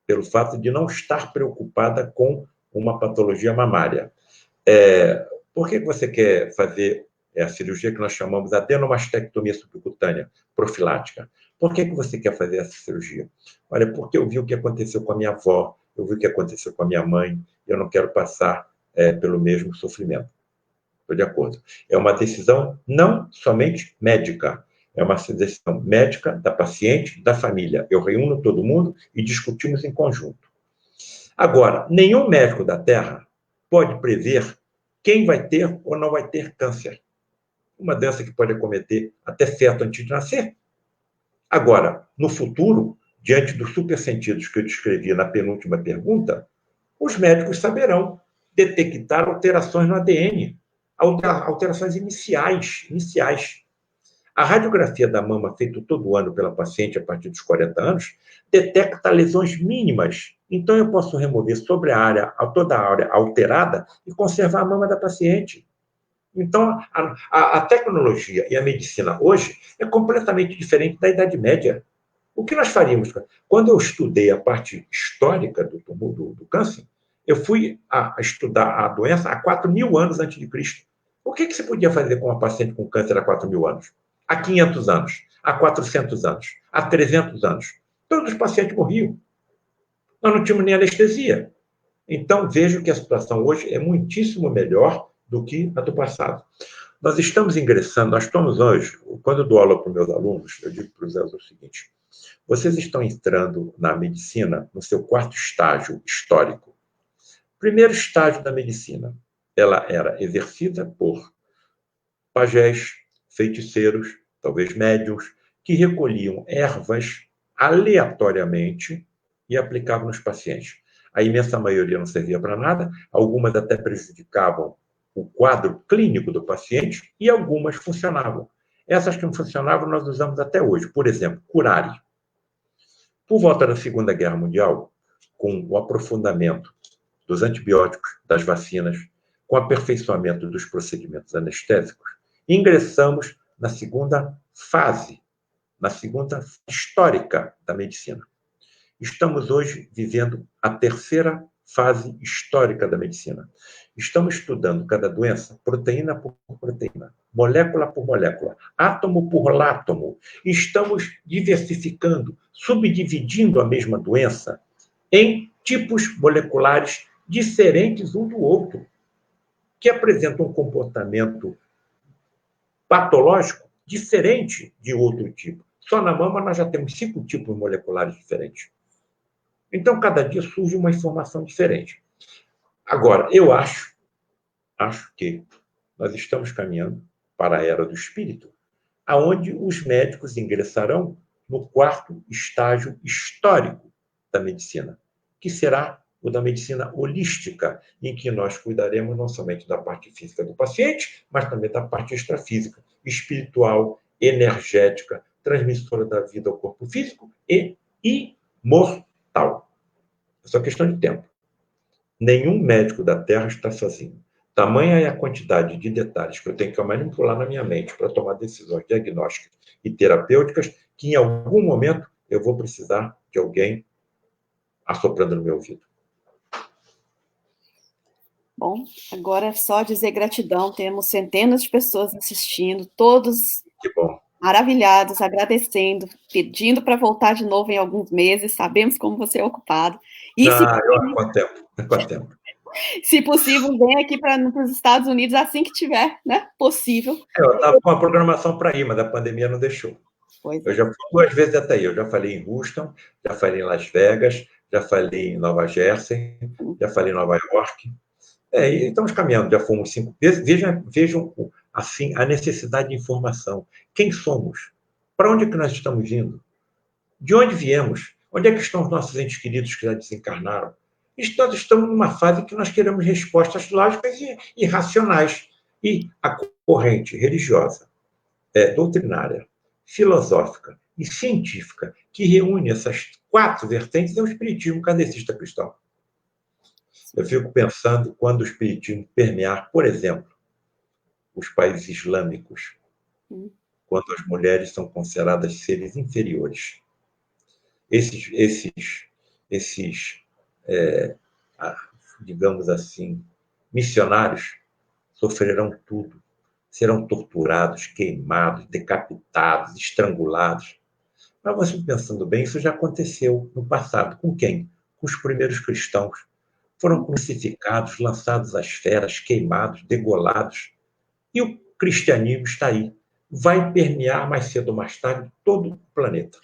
pelo fato de não estar preocupada com uma patologia mamária. Por que você quer fazer a cirurgia que nós chamamos de adenomastectomia subcutânea profilática? Por que você quer fazer essa cirurgia? Olha, porque eu vi o que aconteceu com a minha avó, eu vi o que aconteceu com a minha mãe, eu não quero passar pelo mesmo sofrimento. Estou de acordo. É uma decisão não somente médica, é uma decisão médica da paciente, da família. Eu reúno todo mundo e discutimos em conjunto. Agora, nenhum médico da Terra pode prever quem vai ter ou não vai ter câncer. Uma doença que pode acometer até feto antes de nascer. Agora, no futuro, diante dos supersentidos que eu descrevi na penúltima pergunta, os médicos saberão detectar alterações no ADN, alterações iniciais. A radiografia da mama, feita todo ano pela paciente a partir dos 40 anos, detecta lesões mínimas. Então, eu posso remover sobre toda a área alterada e conservar a mama da paciente. Então, a tecnologia e a medicina hoje é completamente diferente da Idade Média. O que nós faríamos? Quando eu estudei a parte histórica do câncer, eu fui a estudar a doença há 4.000 anos antes de Cristo. O que se podia fazer com uma paciente com câncer há 4.000 anos? Há 500 anos, há 400 anos, há 300 anos. Todos os pacientes morriam. Nós não tínhamos nem anestesia. Então, vejo que a situação hoje é muitíssimo melhor do que a do passado. Nós estamos hoje, quando eu dou aula para os meus alunos, eu digo para os alunos o seguinte: vocês estão entrando na medicina no seu 4º estágio histórico. Primeiro estágio da medicina, ela era exercida por pajés, feiticeiros, talvez médiuns, que recolhiam ervas aleatoriamente e aplicavam nos pacientes. A imensa maioria não servia para nada, algumas até prejudicavam o quadro clínico do paciente e algumas funcionavam. Essas que não funcionavam nós usamos até hoje. Por exemplo, curare. Por volta da Segunda Guerra Mundial, com o aprofundamento dos antibióticos, das vacinas, com o aperfeiçoamento dos procedimentos anestésicos, ingressamos na segunda fase histórica da medicina. Estamos hoje vivendo a 3ª fase histórica da medicina. Estamos estudando cada doença, proteína por proteína, molécula por molécula, átomo por átomo. Estamos diversificando, subdividindo a mesma doença em tipos moleculares diferentes um do outro, que apresentam um comportamento patológico diferente de outro tipo. Só na mama nós já temos 5 tipos moleculares diferentes. Então, cada dia surge uma informação diferente. Agora, eu acho que nós estamos caminhando para a era do espírito, aonde os médicos ingressarão no 4º estágio histórico da medicina, que será o da medicina holística, em que nós cuidaremos não somente da parte física do paciente, mas também da parte extrafísica, espiritual, energética, transmissora da vida ao corpo físico e imortal. É só questão de tempo. Nenhum médico da Terra está sozinho. Tamanha é a quantidade de detalhes que eu tenho que manipular na minha mente para tomar decisões diagnósticas e terapêuticas, que em algum momento eu vou precisar de alguém assoprando no meu ouvido. Bom, agora é só dizer gratidão. Temos centenas de pessoas assistindo, todos maravilhados, agradecendo, pedindo para voltar de novo em alguns meses. Sabemos como você é ocupado. E quanto tempo? Se possível, vem aqui para os Estados Unidos assim que tiver, né, possível. Eu estava com a programação para ir, mas a pandemia não deixou. Eu já fui 2 vezes até aí. Eu já falei em Houston, já falei em Las Vegas, já falei em Nova Jersey, já falei em Nova York. E estamos caminhando, já fomos 5 vezes. Vejam assim, a necessidade de informação. Quem somos? Para onde é que nós estamos indo? De onde viemos? Onde é que estão os nossos entes queridos que já desencarnaram? Nós estamos numa fase que nós queremos respostas lógicas e racionais. E a corrente religiosa, doutrinária, filosófica e científica que reúne essas 4 vertentes é o espiritismo kardecista cristão. Eu fico pensando quando o espiritismo permear, por exemplo, os países islâmicos, quando as mulheres são consideradas seres inferiores. Digamos assim, missionários sofrerão tudo. Serão torturados, queimados, decapitados, estrangulados. Mas você pensando bem, isso já aconteceu no passado. Com quem? com os primeiros cristãos. Foram crucificados, lançados às feras, queimados, degolados. E o cristianismo está aí. Vai permear mais cedo ou mais tarde todo o planeta.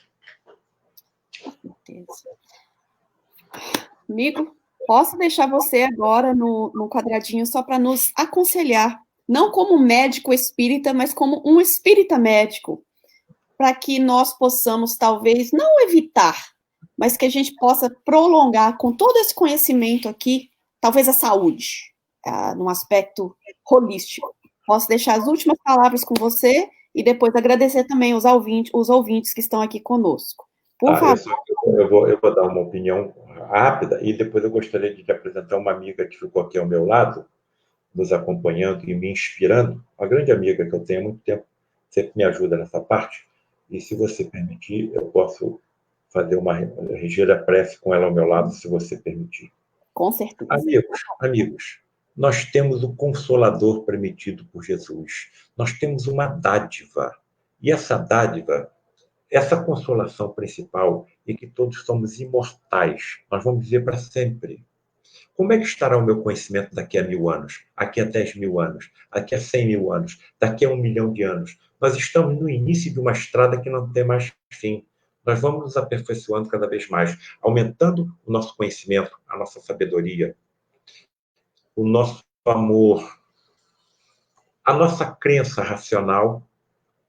Amigo, posso deixar você agora no quadradinho só para nos aconselhar, não como médico espírita, mas como um espírita médico, para que nós possamos, talvez, não evitar, mas que a gente possa prolongar com todo esse conhecimento aqui, talvez a saúde, num aspecto holístico. Posso deixar as últimas palavras com você e depois agradecer também os ouvintes que estão aqui conosco. Por favor. Eu vou dar uma opinião rápida e depois eu gostaria de te apresentar uma amiga que ficou aqui ao meu lado, nos acompanhando e me inspirando, uma grande amiga que eu tenho há muito tempo, sempre me ajuda nessa parte, e se você permitir, eu posso fazer uma reger a prece com ela ao meu lado, se você permitir. Com certeza. Amigos, nós temos o Consolador prometido por Jesus. Nós temos uma dádiva. E essa dádiva, essa consolação principal é que todos somos imortais. Nós vamos viver para sempre. Como é que estará o meu conhecimento daqui a 1000 anos? Daqui a 10.000 anos? Daqui a 100.000 anos? Daqui a 1 milhão de anos? Nós estamos no início de uma estrada que não tem mais fim. Nós vamos nos aperfeiçoando cada vez mais, aumentando o nosso conhecimento, a nossa sabedoria, o nosso amor, a nossa crença racional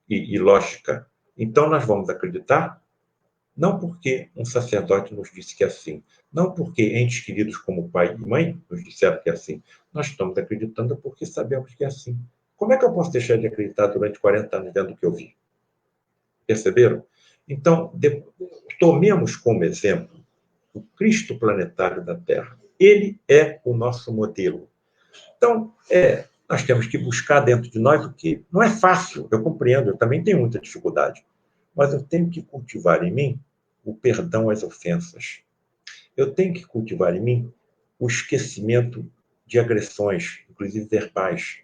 e lógica. Então, nós vamos acreditar, não porque um sacerdote nos disse que é assim, não porque entes queridos como pai e mãe nos disseram que é assim. Nós estamos acreditando porque sabemos que é assim. Como é que eu posso deixar de acreditar durante 40 anos vendo o que eu vi? Perceberam? Então, tomemos como exemplo o Cristo planetário da Terra. Ele é o nosso modelo. Então, nós temos que buscar dentro de nós o que não é fácil, eu compreendo, eu também tenho muita dificuldade, mas eu tenho que cultivar em mim o perdão às ofensas. Eu tenho que cultivar em mim o esquecimento de agressões, inclusive verbais.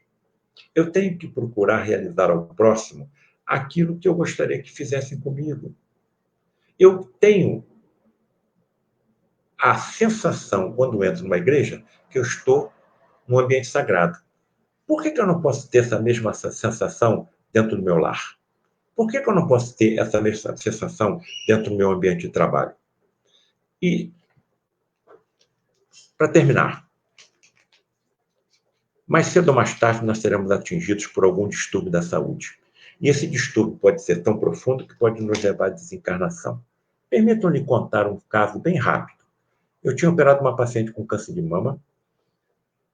Eu tenho que procurar realizar ao próximo aquilo que eu gostaria que fizessem comigo. Eu tenho a sensação, quando entro numa igreja, que eu estou num ambiente sagrado. Por que eu não posso ter essa mesma sensação dentro do meu lar? Por que eu não posso ter essa mesma sensação dentro do meu ambiente de trabalho? E, para terminar, mais cedo ou mais tarde nós seremos atingidos por algum distúrbio da saúde. E esse distúrbio pode ser tão profundo que pode nos levar à desencarnação. Permitam-lhe contar um caso bem rápido. Eu tinha operado uma paciente com câncer de mama.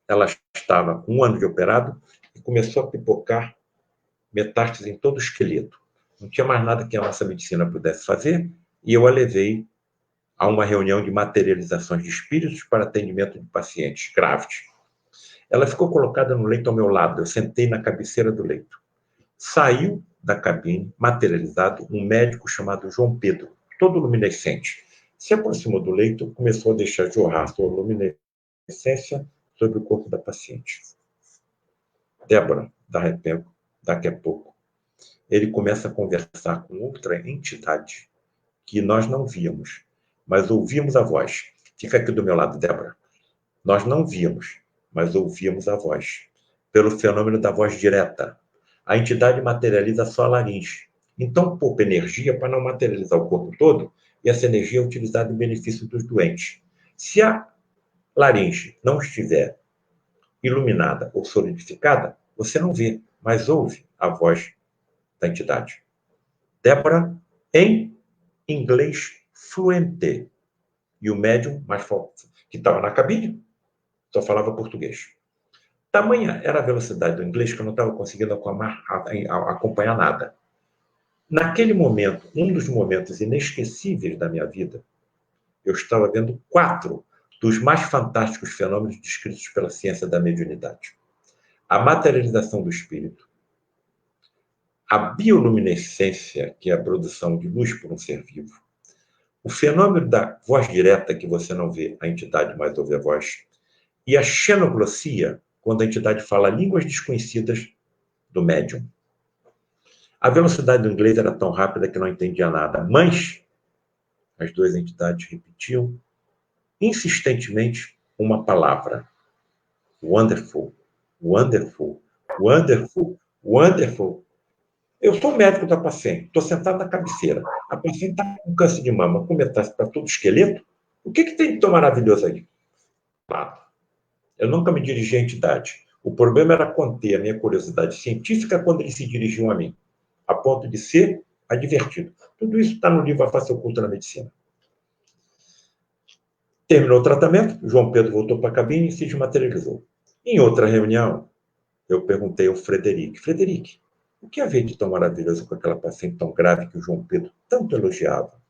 Ela estava com 1 ano de operado e começou a pipocar metástase em todo o esqueleto. Não tinha mais nada que a nossa medicina pudesse fazer e eu a levei a uma reunião de materializações de espíritos para atendimento de pacientes graves. Ela ficou colocada no leito ao meu lado, eu sentei na cabeceira do leito. Saiu da cabine, materializado, um médico chamado João Pedro, todo luminescente. Se aproximou do leito, começou a deixar jorrar sua luminescência sobre o corpo da paciente. Débora, daqui a pouco, ele começa a conversar com outra entidade que nós não víamos, mas ouvimos a voz. Fica aqui do meu lado, Débora. Nós não víamos, mas ouvimos a voz. Pelo fenômeno da voz direta. A entidade materializa só a laringe. Então, poupa energia para não materializar o corpo todo, e essa energia é utilizada em benefício dos doentes. Se a laringe não estiver iluminada ou solidificada, você não vê, mas ouve a voz da entidade. Débora, em inglês fluente. E o médium, mais forte, que estava na cabine, só falava português. Tamanha era a velocidade do inglês que eu não estava conseguindo acompanhar nada. Naquele momento, um dos momentos inesquecíveis da minha vida, eu estava vendo 4 dos mais fantásticos fenômenos descritos pela ciência da mediunidade. A materialização do espírito, a bioluminescência, que é a produção de luz por um ser vivo, o fenômeno da voz direta, que você não vê a entidade, mas ouve a voz, e a xenoglossia, quando a entidade fala línguas desconhecidas do médium. A velocidade do inglês era tão rápida que não entendia nada, mas as 2 entidades repetiam insistentemente uma palavra: wonderful, wonderful, wonderful, wonderful. Eu sou médico da paciente, estou sentado na cabeceira. A paciente está com câncer de mama, com metástase para todo o esqueleto. O que tem de tão maravilhoso aí? Claro, eu nunca me dirigi à entidade. O problema era conter a minha curiosidade científica quando eles se dirigiam a mim, a ponto de ser advertido. Tudo isso está no livro A Face Oculta na Medicina. Terminou o tratamento, João Pedro voltou para a cabine e se desmaterializou. Em outra reunião, eu perguntei ao Frederic: Frederic, o que havia de tão maravilhoso com aquela paciente tão grave que o João Pedro tanto elogiava?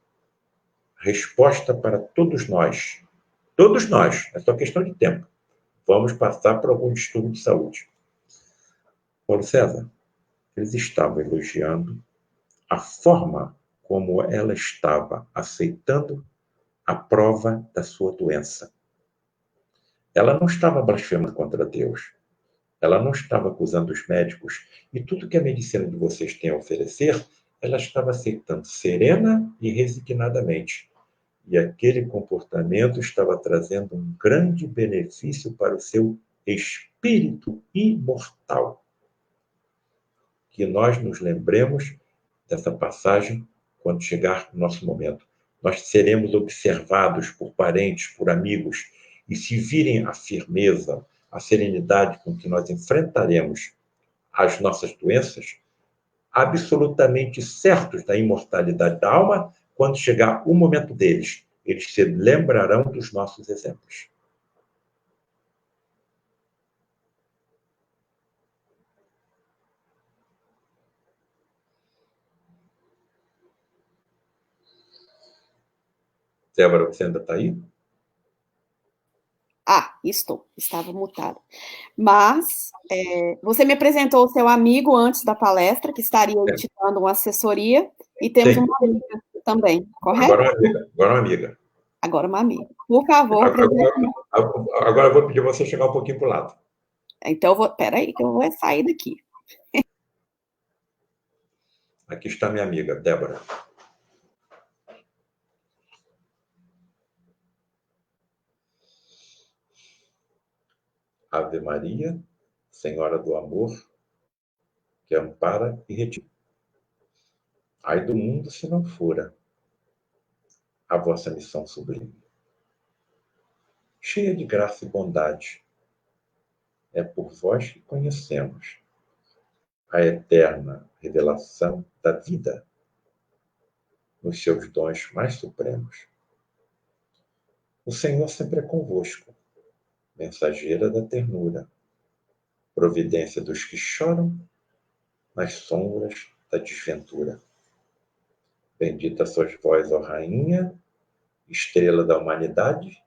Resposta para todos nós, é só questão de tempo. Vamos passar por algum distúrbio de saúde. Paulo César, eles estavam elogiando a forma como ela estava aceitando a prova da sua doença. Ela não estava blasfemando contra Deus. Ela não estava acusando os médicos. E tudo que a medicina de vocês tem a oferecer, ela estava aceitando serena e resignadamente. E aquele comportamento estava trazendo um grande benefício para o seu espírito imortal. Que nós nos lembremos dessa passagem quando chegar o nosso momento. Nós seremos observados por parentes, por amigos, e se virem a firmeza, a serenidade com que nós enfrentaremos as nossas doenças, absolutamente certos da imortalidade da alma, quando chegar o momento deles, eles se lembrarão dos nossos exemplos. Débora, você ainda está aí? Estou. Estava mutada. Mas você me apresentou o seu amigo antes da palestra, que estaria te dando uma assessoria, e temos uma amiga também, correto? Agora uma amiga. Agora uma amiga. Por favor. Agora eu vou pedir você chegar um pouquinho para o lado. Então, peraí, que eu vou sair daqui. Aqui está minha amiga, Débora. Ave Maria, Senhora do Amor, que ampara e redime. Ai do mundo se não fora a vossa missão sublime. Cheia de graça e bondade, é por vós que conhecemos a eterna revelação da vida nos seus dons mais supremos. O Senhor sempre é convosco, mensageira da ternura, providência dos que choram nas sombras da desventura. Bendita sois vós, ó Rainha, estrela da humanidade,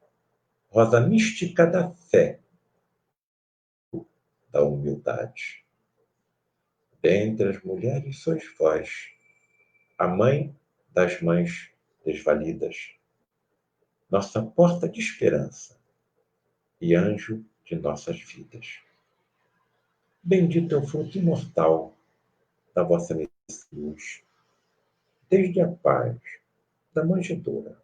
rosa mística da fé, da humildade. Dentre as mulheres sois vós, a mãe das mães desvalidas, nossa porta de esperança e anjo de nossas vidas. Bendito é o fruto imortal da vossa luz, desde a paz da manjedoura,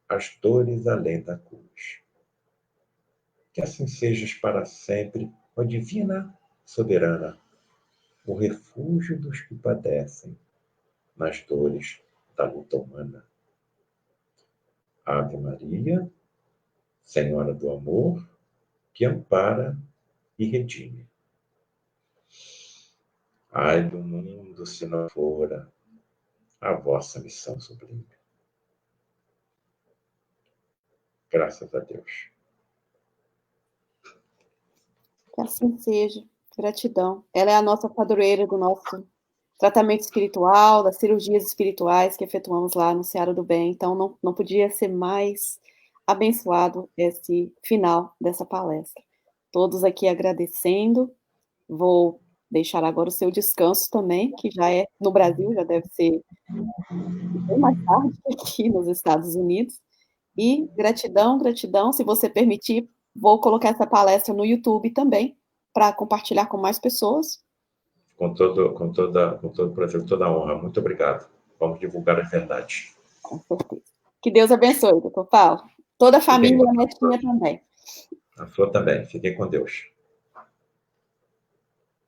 as dores além da cruz. Que assim sejas para sempre, ó divina soberana, o refúgio dos que padecem nas dores da luta humana. Ave Maria, Senhora do Amor, que ampara e redime. Ai do mundo se não fora a vossa missão sublime. Graças a Deus. Que assim seja. Gratidão. Ela é a nossa padroeira do nosso tratamento espiritual, das cirurgias espirituais que efetuamos lá no Seara do Bem. Então, não podia ser mais abençoado esse final dessa palestra. Todos aqui agradecendo. Vou deixar agora o seu descanso também, que já é no Brasil, já deve ser bem mais tarde aqui nos Estados Unidos. E gratidão, gratidão. Se você permitir, vou colocar essa palestra no YouTube também, para compartilhar com mais pessoas. Com todo o prazer, toda a honra. Muito obrigado. Vamos divulgar a verdade. Com certeza. Que Deus abençoe, doutor Paulo. Toda a família, a netinha também. A sua também. Fiquem com Deus.